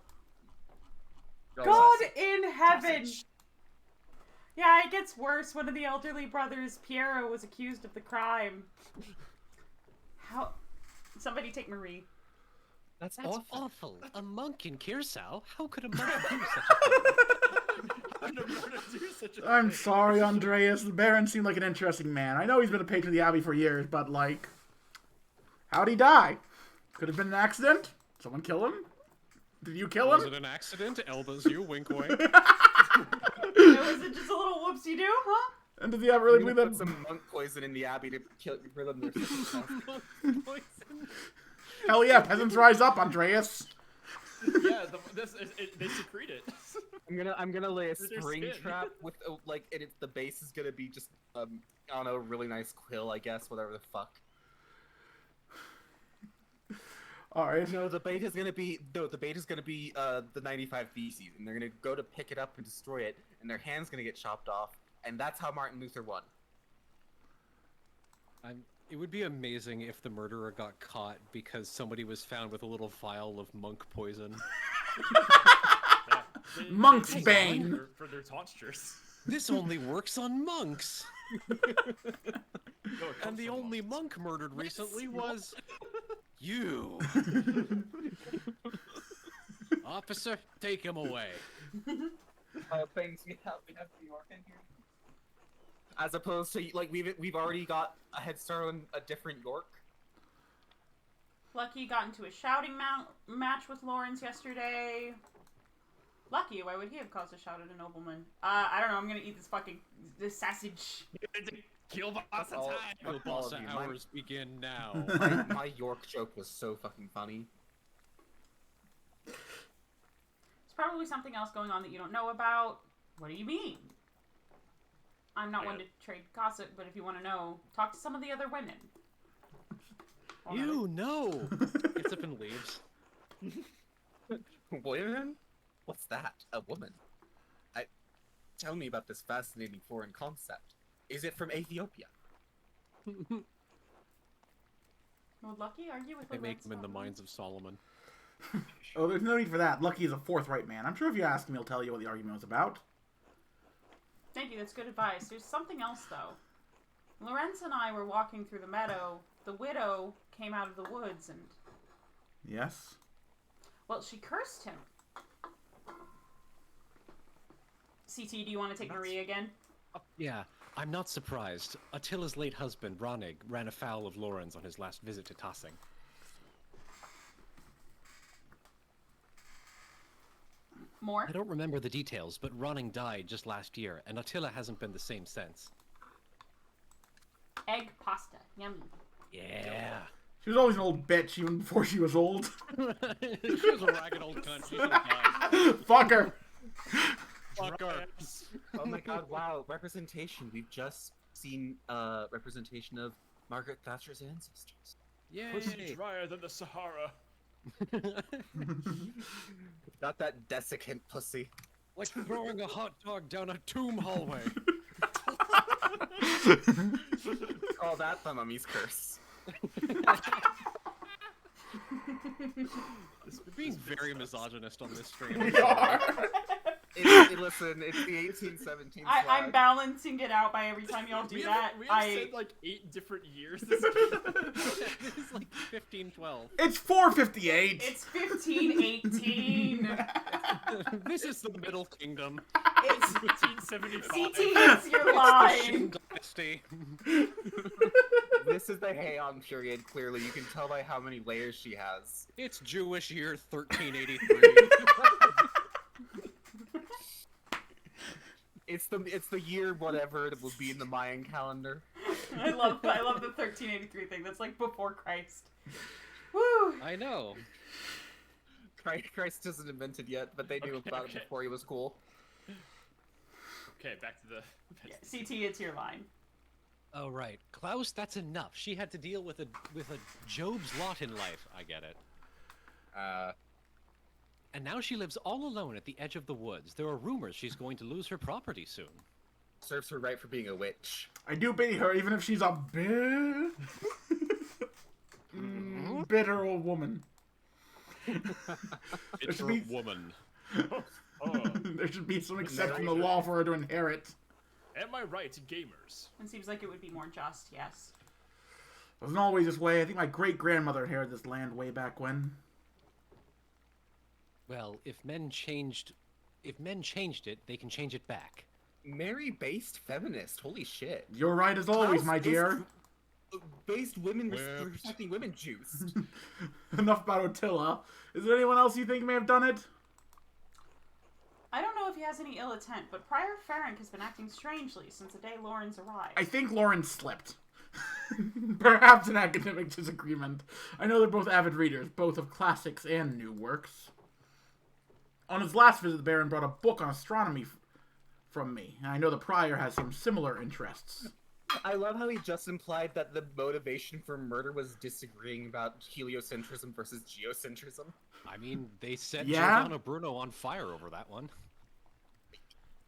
God in heaven! Yeah, it gets worse. One of the elderly brothers, Piero, was accused of the crime. How? Somebody take Marie. That's awful. A monk in Kirsau? How could a monk do such a thing? I'm sorry, Andreas. The Baron seemed like an interesting man. I know he's been a patron of the Abbey for years, but, like... How'd he die? Could have been an accident? Someone kill him? Did you kill him? Was it an accident? Elbows you, wink wink. Was it just a little whoopsie-doo, huh? And did the Abbey really We believe put that? some monk poison in the abbey to kill rid their Hell yeah, peasants rise up, Andreas. Yeah, they secrete it. I'm gonna lay a Through their spring skin. trap with like, and the base is gonna be just I don't know, really nice quill, I guess, whatever the fuck. All right. No, the bait is gonna be the 95 Theses, and they're gonna go to pick it up and destroy it, and their hand's gonna get chopped off, and that's how Martin Luther won. It would be amazing if the murderer got caught because somebody was found with a little vial of monk poison. Monk's They bane. for their tonsures. This only works on monks. No, it comes And the from only monk murdered recently was you. Officer, take him away. Things we have New York in here. As opposed to like we've already got a head start on a different York. Lucky got into a shouting match with Lawrence yesterday. Lucky, why would he have caused a shout at a nobleman? I don't know, I'm gonna eat this sausage. Kielbasa All- time. all of Kielbasa you, hours begin now. My York joke was so fucking funny. There's probably something else going on that you don't know about. What do you mean? I'm not one to trade gossip, but if you want to know, talk to some of the other women. You know. Gets up and leaves. Women? What's that? A woman? Tell me about this fascinating foreign concept. Is it from Ethiopia? Would Lucky argue with They a make red them in the swan? minds of Solomon. Oh, there's no need for that. Lucky is a forthright man. I'm sure if you ask him, he'll tell you what the argument was about. Thank you, that's good advice. There's something else, though. Lorenz and I were walking through the meadow. The widow came out of the woods and... Yes? Well, she cursed him. CT, do you want to take Marie again? Yeah, I'm not surprised. Attila's late husband, Ronig, ran afoul of Lorenz on his last visit to Tassing. More? I don't remember the details, but Ronig died just last year, and Attila hasn't been the same since. Egg pasta. Yummy. Yeah. She was always an old bitch, even before she was old. She was a ragged old cunt. She should have died. Fuck her. Fuck her. Oh my god, wow, representation. We've just seen representation of Margaret Thatcher's ancestors. Pussy Yay! drier than the Sahara. Not that desiccant pussy. Like throwing a hot dog down a tomb hallway. Call that the mummy's curse. We're being very misogynist on this stream. We are. Listen, it's the 1817 I'm flag. balancing it out by every time y'all do that. We have said like 8 different years. This game. This is like 1512. It's 458. It's 1518. This is the Middle Kingdom. It's 1575. CT hits your line. Qing Dynasty. This is the Heian period, clearly. You can tell by how many layers she has. It's Jewish year 1383. It's the year whatever that will be in the Mayan calendar. I love the 1383 thing. That's like before Christ. Woo! I know. Christ isn't invented yet, but they knew about it before he was cool. Okay, back to the. Yeah, CT, it's your line. Oh right, Klaus. That's enough. She had to deal with a Job's lot in life. I get it. And now she lives all alone at the edge of the woods. There are rumors she's going to lose her property soon. Serves her right for being a witch. I do pity her, even if she's a bitter old woman. It's should a be- woman. There should be some exception in the law for her to inherit. Am I right, gamers? It seems like it would be more just, yes. It wasn't always this way. I think my great-grandmother inherited this land way back when. Well, if men changed it, they can change it back. Mary-based feminist. Holy shit. You're right as always, Klaus my is dear. Based women Whipped. respecting women juice. Enough about Attila. Is there anyone else you think may have done it? I don't know if he has any ill intent, but Prior Ferenc has been acting strangely since the day Lawrence arrived. I think Lauren slipped. Perhaps an academic disagreement. I know they're both avid readers, both of classics and new works. On his last visit, the Baron brought a book on astronomy from me, and I know the Prior has some similar interests. I love how he just implied that the motivation for murder was disagreeing about heliocentrism versus geocentrism. I mean, they set Yeah? Giordano Bruno on fire over that one.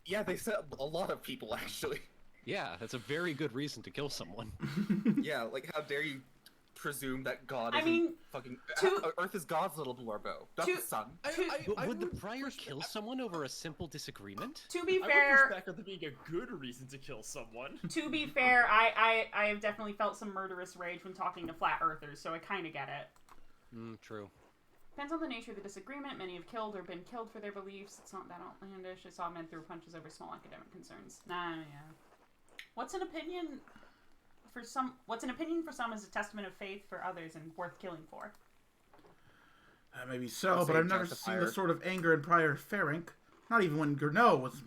Yeah, they said a lot of people, actually. Yeah, that's a very good reason to kill someone. Yeah, like, how dare you presume that God I isn't mean, fucking... to- Earth is God's little blorbo, not to- the sun. But would the Prior kill someone over a simple disagreement? To be I would fair, push back on there being a good reason to kill someone. to be fair, I have definitely felt some murderous rage when talking to flat earthers, so I kind of get it. True. Depends on the nature of the disagreement. Many have killed or been killed for their beliefs. It's not that outlandish. I saw men throw punches over small academic concerns. Nah, yeah. What's an opinion for some is a testament of faith for others and worth killing for. Maybe so, I'll but say I've never seen the justifier. sort of anger in Prior Ferenc. Not even when Gurnot was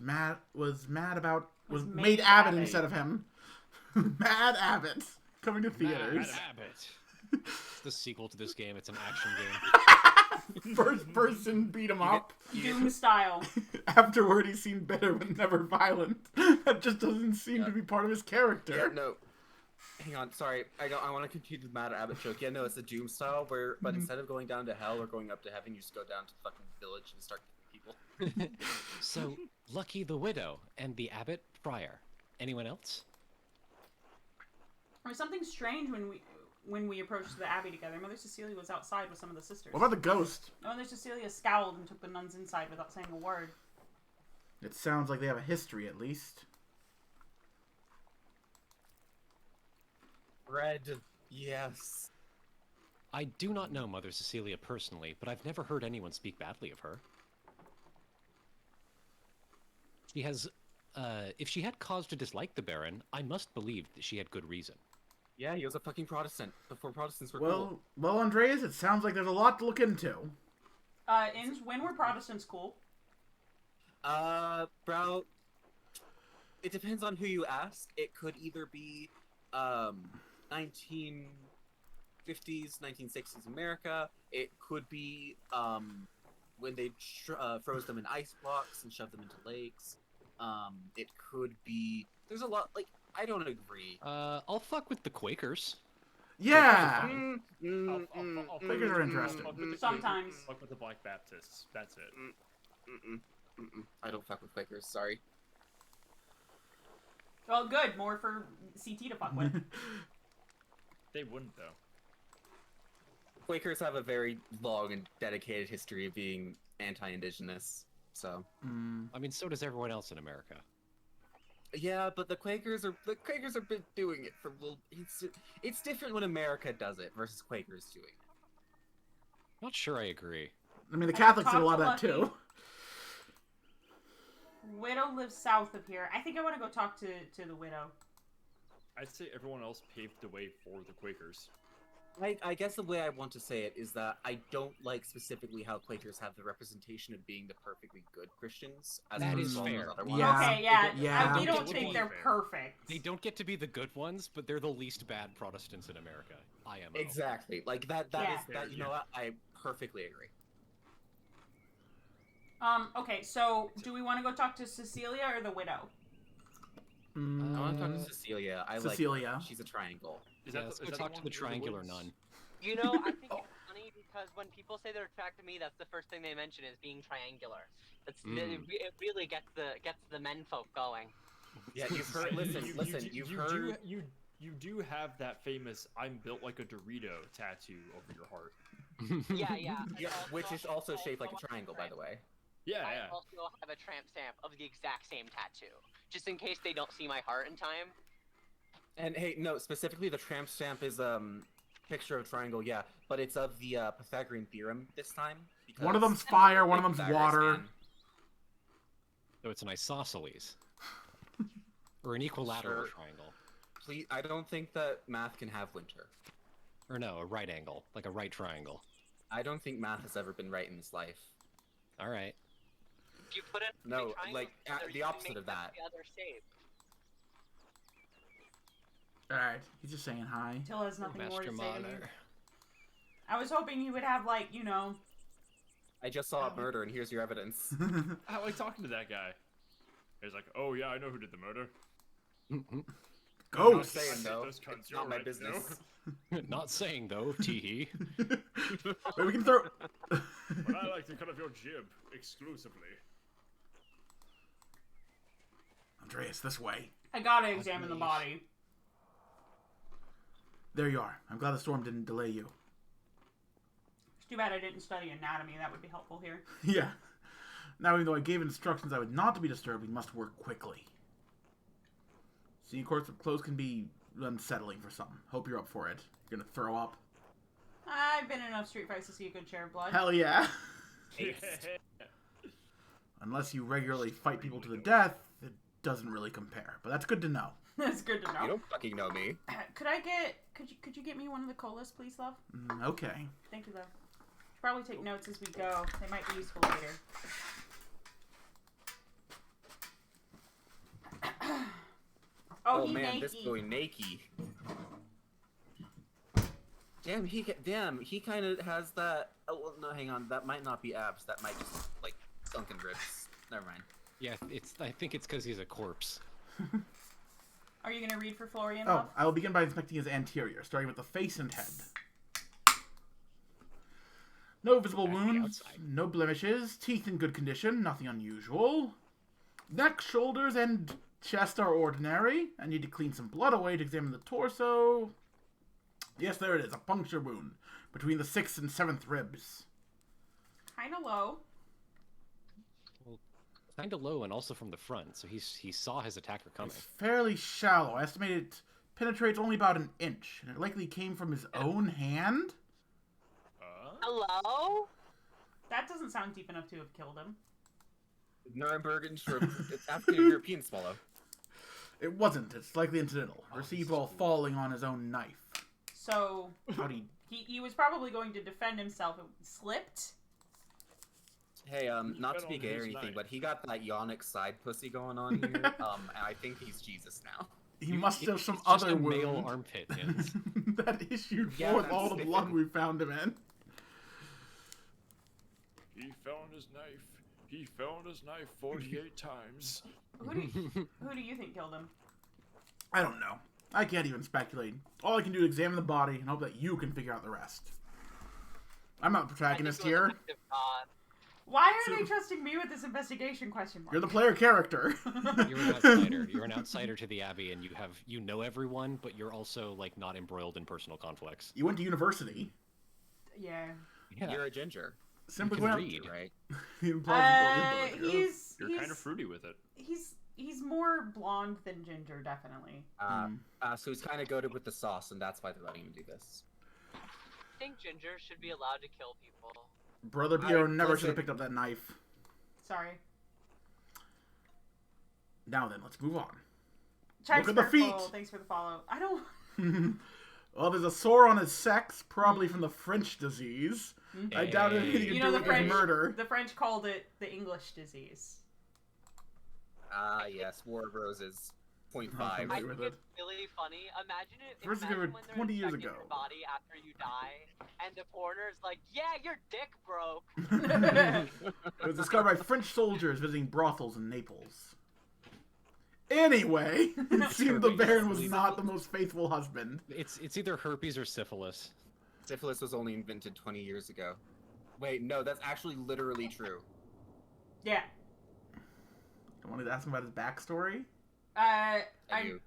made Abbott instead of him. Mad Abbott coming to theaters. Mad Abbott. It's the sequel to this game. It's an action game. First person beat him up. Doom style. Afterward, he seemed bitter but never violent. That just doesn't seem to be part of his character. Yeah, no. Hang on, sorry. I want to continue the Mad Abbott joke. Yeah, no, it's a Doom style but instead of going down to hell or going up to heaven, you just go down to the fucking village and start killing people. So, Lucky the Widow and the Abbot Friar. Anyone else? There was something strange when we approached the abbey together. Mother Cecilia was outside with some of the sisters. What about the ghost? Mother Cecilia scowled and took the nuns inside without saying a word. It sounds like they have a history, at least. Red, yes. I do not know Mother Cecilia personally, but I've never heard anyone speak badly of her. She has, if she had cause to dislike the Baron, I must believe that she had good reason. Yeah, he was a fucking Protestant before Protestants were Well, cool. Andreas, it sounds like there's a lot to look into. When were Protestants cool? Bro, it depends on who you ask. It could either be, 1950s, 1960s America. It could be, when they froze them in ice blocks and shoved them into lakes. It could be... There's a lot, like, I don't agree. I'll fuck with the Quakers. Yeah! I'll Quakers are interesting. fuck with the Sometimes. Quakers, fuck with the Black Baptists. That's it. I don't fuck with Quakers, sorry. Well, good. More for CT to fuck with. They wouldn't though. Quakers have a very long and dedicated history of being anti-indigenous. So. I mean, so does everyone else in America. Yeah, but the Quakers are been doing it for little. It's different when America does it versus Quakers doing it. Not sure I agree. I mean, the Catholics did a talked lot of to that too. Widow lives south of here. I think I want to go talk to the widow. I'd say everyone else paved the way for the Quakers. I guess the way I want to say it is that I don't like specifically how Quakers have the representation of being the perfectly good Christians. As That opposed is to all those fair. other ones. Yeah. Okay, yeah. Yeah. We don't They think don't they're fair. perfect. They don't get to be the good ones, but they're the least bad Protestants in America. IMO. Exactly. Like that. Yeah. That. You know what? I perfectly agree. Okay, so do we want to go talk to Cecilia or the widow? I want to talk to Cecilia. Cecilia. Like. She's a triangle. Yeah, let's go talk to the triangular nun. You know, I think it's funny because when people say they're attracted to me, that's the first thing they mention is being triangular. It really gets the men folk going. Yeah, you've heard. Listen. You've heard. You do have that famous "I'm built like a Dorito" tattoo over your heart. Yeah. Yeah, which is also shaped like a triangle, by the way. Yeah, I yeah. also have a tramp stamp of the exact same tattoo, just in case they don't see my heart in time. And hey, no, specifically the tramp stamp is picture of a triangle, yeah, but it's of the Pythagorean theorem this time. One of them's fire, one of them's water. So it's an isosceles. Or an equilateral Sure. triangle. Please, I don't think that math can have winter. Or no, a right angle. Like a right triangle. I don't think math has ever been right in this life. Alright. If you put in No, three triangles like, together, the you can opposite make of that. The other shape. Alright, he's just saying hi. Till has nothing more to Master say to me. Miner. I was hoping he would have, like, you know... I just saw a murder, and here's your evidence. I like talking to that guy. He's like, "Oh yeah, I know who did the murder." Not Ghosts! saying though, Those cunts, it's you're not my right, business. Not saying though, teehee. Wait, we can throw... But I like to cut off your jib exclusively. Andreas, this way. I gotta examine the body. There you are. I'm glad the storm didn't delay you. It's too bad I didn't study anatomy. That would be helpful here. Yeah. Now, even though I gave instructions I would not to be disturbed, we must work quickly. Seeing corpse up close can be unsettling for some. Hope you're up for it. You're gonna throw up. I've been in enough street fights to see a good share of blood. Hell yeah. Unless you regularly fight people to the death, it doesn't really compare. But that's good to know. That's good to know. You don't fucking know me. Could you get me one of the colas, please, love? Okay. Thank you, love. Should probably take notes as we go. They might be useful later. Oh he man, naked. this boy naked. Damn, he kind of has that. Oh well, no, hang on. That might not be abs. That might just like sunken ribs. Never mind. Yeah, I think it's because he's a corpse. Are you gonna read for Florian, Oh, love? I will begin by inspecting his anterior, starting with the face and head. No visible At the wounds, outside. no blemishes, teeth in good condition, nothing unusual. Neck, shoulders, and chest are ordinary. I need to clean some blood away to examine the torso. Yes, there it is, a puncture wound between the 6th and 7th ribs. Kinda low. Kind of low and also from the front, so he saw his attacker coming. It's fairly shallow. I estimate it penetrates only about an inch, and it likely came from his own hand. Hello? That doesn't sound deep enough to have killed him. Nuremberg and shrimp. It's African European swallow. It wasn't. It's likely incidental. Received while falling on his own knife. So How'd he... he was probably going to defend himself. It slipped. Hey, not to fell be on gay or his anything, knife. but he got that yonic side pussy going on here. And I think he's Jesus now. He must have some It's just other a male wound armpit. Yes. that issued Yeah, forth that's all the it. blood we found him in. He found his knife. He found his knife 48 times. Who do you think killed him? I don't know. I can't even speculate. All I can do is examine the body and hope that you can figure out the rest. I'm not the protagonist here. Why are they trusting me with this investigation question mark? You're the player character. You're an outsider. You're an outsider to the Abbey, and you know everyone, but you're also like not embroiled in personal conflicts. You went to university. Yeah. Yeah. You're a ginger. Simply You can put, read. Right? You're kind of fruity with it. He's more blonde than Ginger, definitely. So he's kind of goaded with the sauce, and that's why they're letting him do this. I think Ginger should be allowed to kill people. Brother Piero never listen. should have picked up that knife. Sorry. Now then, let's move on. Check Look at the feet. Sparkle, thanks for the follow. I don't... Well, there's a sore on his sex, probably from the French disease. I doubt it had anything to You do know, the with his French, murder. the French called it the English disease. Ah, yes, War of Roses, 0.5. I I agree think with it. it's really funny. Imagine it. First Imagine they were when they're 20 years inspecting ago. your body after you die, and the coroner's like, "Yeah, your dick broke." It was discovered by French soldiers visiting brothels in Naples. Anyway, it seemed the Baron was not the most faithful husband. It's either herpes or syphilis. Syphilis was only invented 20 years ago. Wait, no, that's actually literally true. Yeah. I wanted to ask him about his backstory. I do.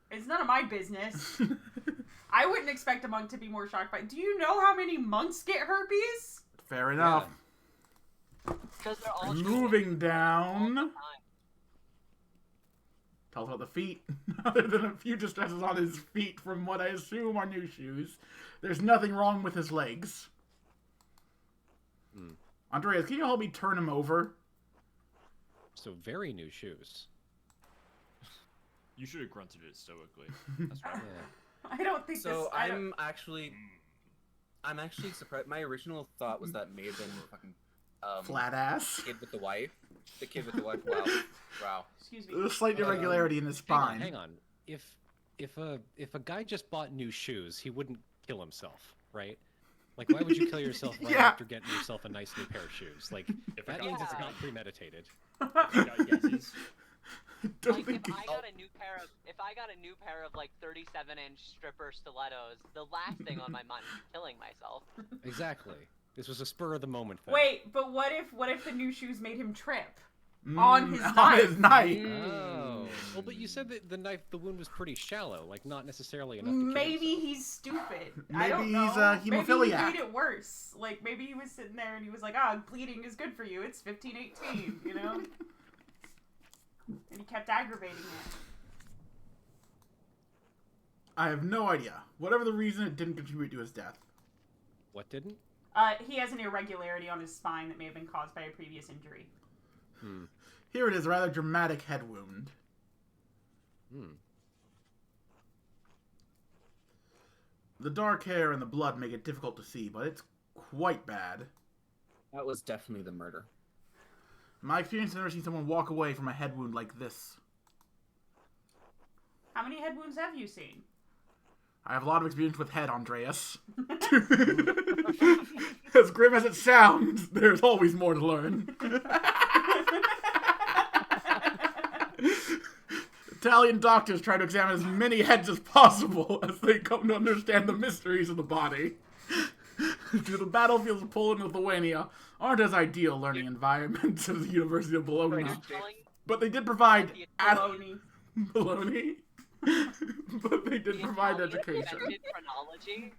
It's none of my business. I wouldn't expect a monk to be more shocked by. Do you know how many monks get herpes? Fair enough. Because they're all Moving down. Tell us about the feet. Other than a few distresses on his feet from what I assume are new shoes, there's nothing wrong with his legs. Andreas, can you help me turn him over? So very new shoes. You should have grunted it stoically. That's right. Yeah. I don't think So this. I'm actually surprised. My original thought was that may have been fucking Flat ass. kid with the wife. The kid with the wife. Wow. Wow. Excuse me. There's a slight irregularity in his spine. Hang on. If a guy just bought new shoes, he wouldn't kill himself, right? Like, why would you kill yourself right Yeah. after getting yourself a nice new pair of shoes? Like, If that I means got- it's not premeditated. You got guesses? Don't Like, think if I got a new pair of like 37-inch stripper stilettos, the last thing on my mind is killing myself. Exactly. This was a spur of the moment thing. Wait, but what if the new shoes made him trip on his on knife? his knife. Oh. Well, but you said that the wound was pretty shallow, like not necessarily enough to kill Maybe himself. he's stupid. I Maybe don't know. he's a Maybe he hemophiliac. made it worse. Like, maybe he was sitting there and he was like, "Ah, bleeding is good for you. It's 15-18," you know? And he kept aggravating it. I have no idea. Whatever the reason, it didn't contribute to his death. What didn't? He has an irregularity on his spine that may have been caused by a previous injury. Here it is, a rather dramatic head wound. The dark hair and the blood make it difficult to see, but it's quite bad. That was definitely the murder. In my experience, I've never seen someone walk away from a head wound like this. How many head wounds have you seen? I have a lot of experience with head, Andreas. As grim as it sounds, there's always more to learn. Italian doctors try to examine as many heads as possible as they come to understand the mysteries of the body. The battlefields of Poland and Lithuania aren't as ideal learning environments as the University of Bologna, but they did provide Bologna. But they did provide education. Invented chronology.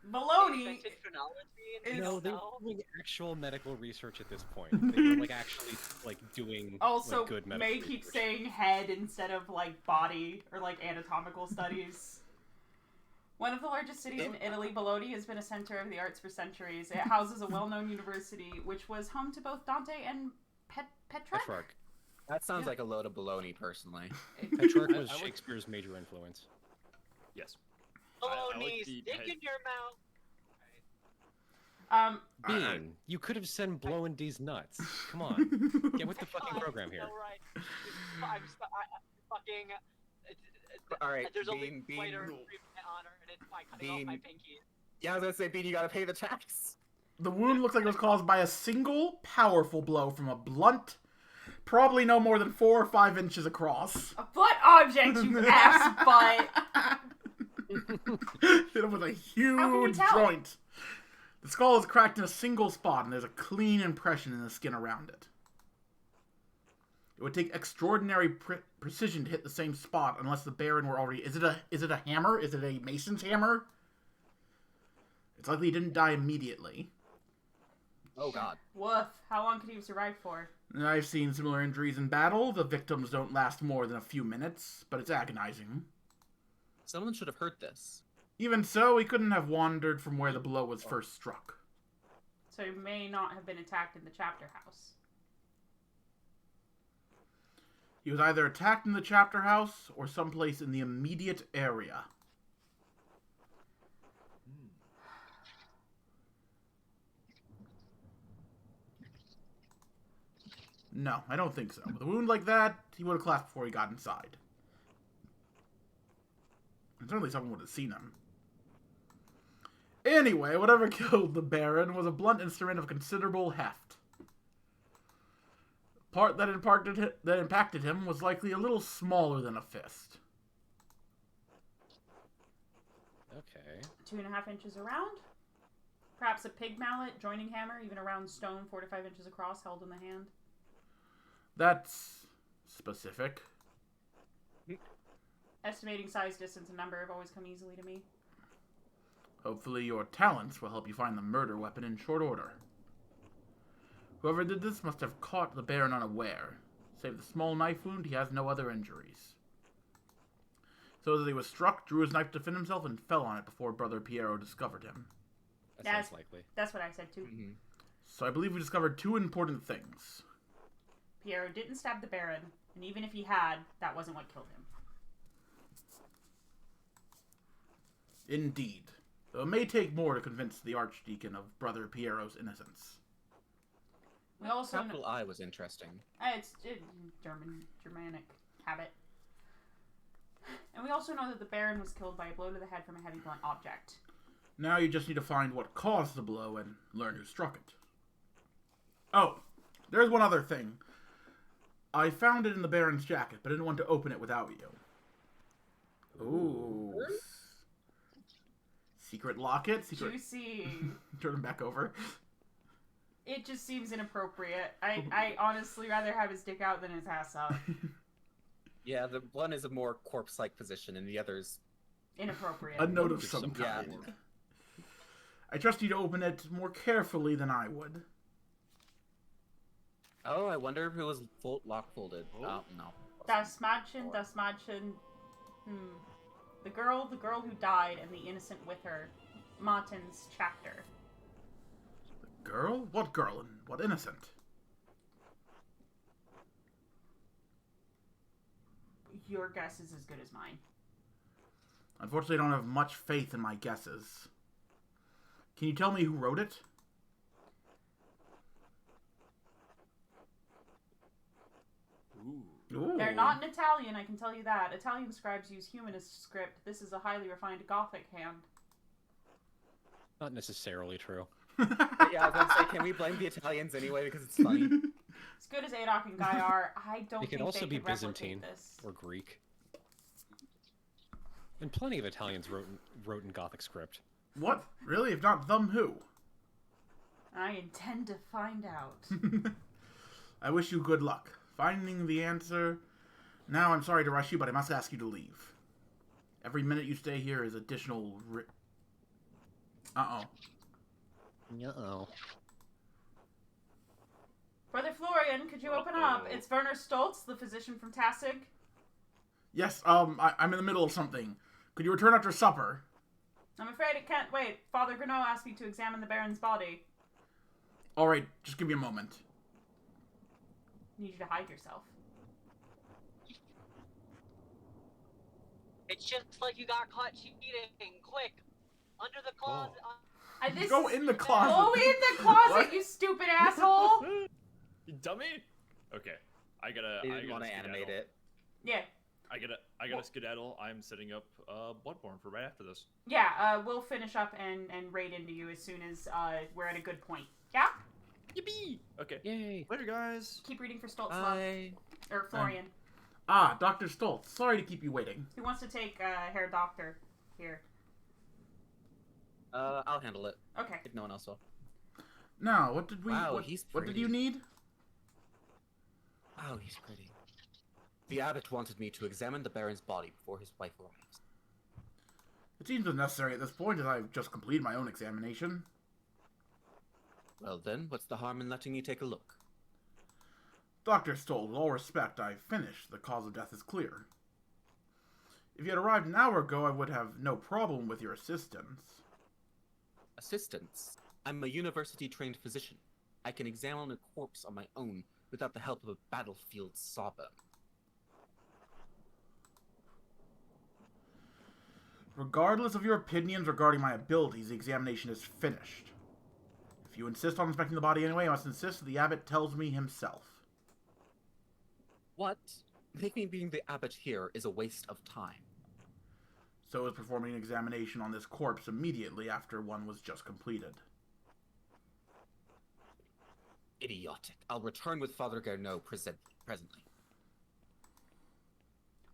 Baloney Invented chronology in No, they were itself. doing actual medical research at this point. They were like actually like doing also like, good medical May keeps research. saying head instead of like body or like anatomical studies. One of the largest cities in Italy, Bologna has been a center of the arts for centuries. It houses a well-known university, which was home to both Dante and Petrarch. Petrarch. That sounds like a load of baloney, personally. Petrarch was I would- Shakespeare's major influence. Yes. Baloney, the stick head. in your mouth. Bean, you could have sent blowing these nuts. Come on, get with the fucking program here. So right. Fucking. All right, There's only Bean, one way to Bean. retrieve my honor, and it's by cutting off my Bean. pinky. Yeah, I was gonna say, Bean, you gotta pay the tax. The wound looks like it was caused by a single powerful blow from a blunt, probably no more than 4 or 5 inches across. A butt object, you ass butt. Hit him with a How can you huge tell? joint. The skull is cracked in a single spot, and there's a clean impression in the skin around it. It would take extraordinary precision to hit the same spot, unless the Baron were already. Is it a hammer? Is it a mason's hammer? It's likely he didn't die immediately. Oh god. Woof. How long could he have survived for? I've seen similar injuries in battle. The victims don't last more than a few minutes, but it's agonizing. Someone should have heard this. Even so, he couldn't have wandered from where the blow was first struck. So he may not have been attacked in the chapter house. He was either attacked in the chapter house or someplace in the immediate area. No, I don't think so. With a wound like that, he would have collapsed before he got inside. And certainly someone would have seen him. Anyway, whatever killed the Baron was a blunt instrument of considerable heft. The part that impacted him was likely a little smaller than a fist. Okay. 2.5 inches around. Perhaps a pig mallet, joining hammer, even a round stone 4 to 5 inches across, held in the hand. That's specific. Estimating size, distance, and number have always come easily to me. Hopefully your talents will help you find the murder weapon in short order. Whoever did this must have caught the Baron unaware. Save the small knife wound, he has no other injuries. So as he was struck, drew his knife to defend himself, and fell on it before Brother Piero discovered him. That sounds likely. That's what I said too. Mm-hmm. So I believe we discovered 2 important things. Piero didn't stab the Baron, and even if he had, that wasn't what killed him. Indeed. Though it may take more to convince the Archdeacon of Brother Piero's innocence. We also Capital I was interesting. It's Germanic habit. And we also know that the Baron was killed by a blow to the head from a heavy blunt object. Now you just need to find what caused the blow and learn who struck it. Oh, there's one other thing. I found it in the Baron's jacket, but didn't want to open it without you. Ooh. Secret locket? Secret... Juicy. Turn him back over. It just seems inappropriate. I honestly rather have his dick out than his ass out. Yeah, the one is a more corpse-like position, and the other's Inappropriate. A note of some yeah. kind. I trust you to open it more carefully than I would. Oh, I wonder if it was lock-folded. Oh, no. Das Mädchen. The girl who died, and the innocent with her. Martin's chapter. The girl? What girl and what innocent? Your guess is as good as mine. Unfortunately, I don't have much faith in my guesses. Can you tell me who wrote it? Ooh. They're not in Italian, I can tell you that. Italian scribes use humanist script. This is a highly refined Gothic hand. Not necessarily true. Yeah, I was going to say, can we blame the Italians anyway because it's funny? As good as Adok and Guy are, I don't It think can also they be could replicate Byzantine this. or Greek. And plenty of Italians wrote in Gothic script. What? Really? If not them, who? I intend to find out. I wish you good luck. Finding the answer... Now, I'm sorry to rush you, but I must ask you to leave. Every minute you stay here is additional... Uh-oh. Uh-oh. Brother Florian, could you open up? It's Werner Stoltz, the physician from Tassig. Yes, I'm in the middle of something. Could you return after supper? I'm afraid it can't wait. Father Grenot asked me to examine the Baron's body. Alright, just give me a moment. Need you to hide yourself. It's just like you got caught cheating. Quick, under the closet. Go in the closet. Go in the closet, What? you stupid asshole! You dummy. Okay, I gotta. They I didn't gotta want to skedaddle. animate it. Yeah. I gotta skedaddle. I'm setting up Bloodborne for right after this. Yeah, we'll finish up and raid into you as soon as we're at a good point. Yeah? Yippee! Okay. Yay! Later, guys. Keep reading for Stoltz, love. Bye. Or Florian. Dr. Stoltz. Sorry to keep you waiting. Who wants to take Herr Doctor here? I'll handle it. Okay. If no one else will. Now, what did we... Wow, what did you need? Wow, he's pretty. The abbot wanted me to examine the Baron's body before his wife arrives. It seems unnecessary at this point, as I've just completed my own examination. Well then, what's the harm in letting me take a look? Dr. Stoll, with all respect, I've finished. The cause of death is clear. If you had arrived an hour ago, I would have no problem with your assistance. Assistance? I'm a university-trained physician. I can examine a corpse on my own without the help of a battlefield sawburn. Regardless of your opinions regarding my abilities, the examination is finished. If you insist on inspecting the body anyway, I must insist that the abbot tells me himself. What? Making being the abbot here is a waste of time. So is performing an examination on this corpse immediately after one was just completed. Idiotic. I'll return with Father Garneau presently.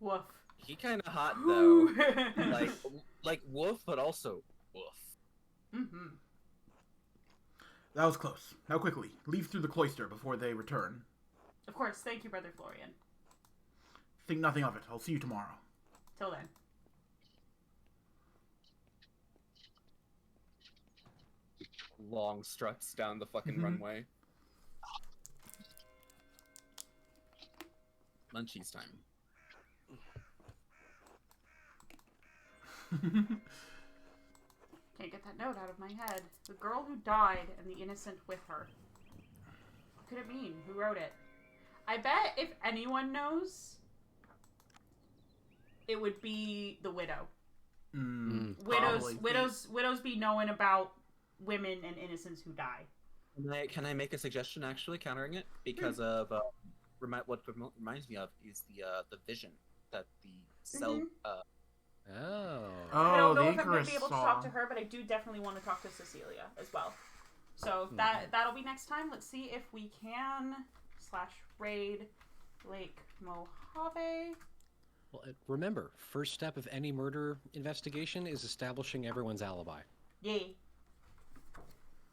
Woof. He kind of hot though. like woof, but also woof. Mm-hmm. That was close. Now quickly, leave through the cloister before they return. Of course, thank you, Brother Florian. Think nothing of it. I'll see you tomorrow. Till then. Long struts down the fucking runway. Munchies time. Can't get that note out of my head. The girl who died and the innocent with her. What could it mean? Who wrote it? I bet if anyone knows, it would be the widow. Widows be knowing about women and innocents who die. Can I make a suggestion actually countering it? Because of what reminds me of is the vision that the cell I don't know if I'm going to be able to talk to her, but I do definitely want to talk to Cecilia as well. So that'll be next time. Let's see if we can /raid Lake Mojave. Well, remember, first step of any murder investigation is establishing everyone's alibi. Yay.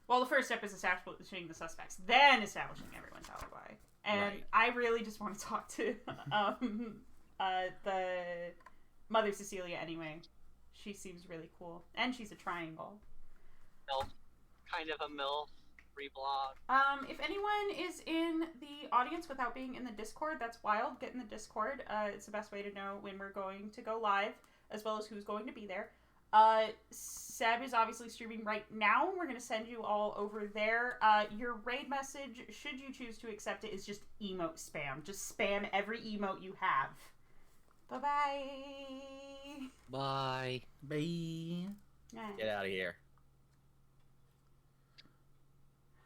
Well, the first step is establishing the suspects, then establishing everyone's alibi. And Right. I really just want to talk to the Mother Cecilia anyway. She seems really cool. And she's a triangle. MILF. Kind of a MILF. Reblog. If anyone is in the audience without being in the Discord, that's wild. Get in the Discord. It's the best way to know when we're going to go live, as well as who's going to be there. Seb is obviously streaming right now. We're going to send you all over there. Your raid message, should you choose to accept it, is just emote spam. Just spam every emote you have. Bye-bye. Bye. Bye. Get out of here.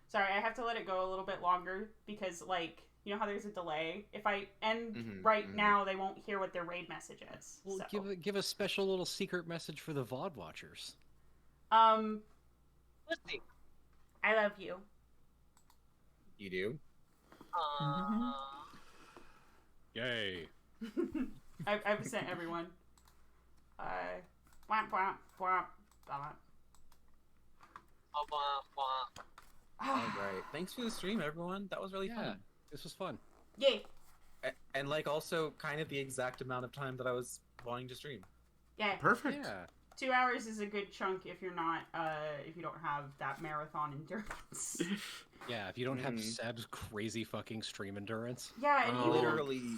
Sorry, I have to let it go a little bit longer because, like, you know how there's a delay? If I end now, they won't hear what their raid message is. Well, So. give a special little secret message for the VOD watchers. Let's see. I love you. You do? Yay. I've sent everyone. Womp womp womp womp. Alright. Thanks for the stream, everyone. That was really fun. This was fun. Yay. And like also kind of the exact amount of time that I was wanting to stream. Yeah. Perfect. Yeah. 2 hours is a good chunk if you're not, if you don't have that marathon endurance. Yeah, if you don't have Seb's crazy fucking stream endurance. Yeah, and Literally.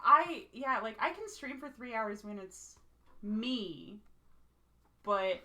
I can stream for 3 hours when it's me, but,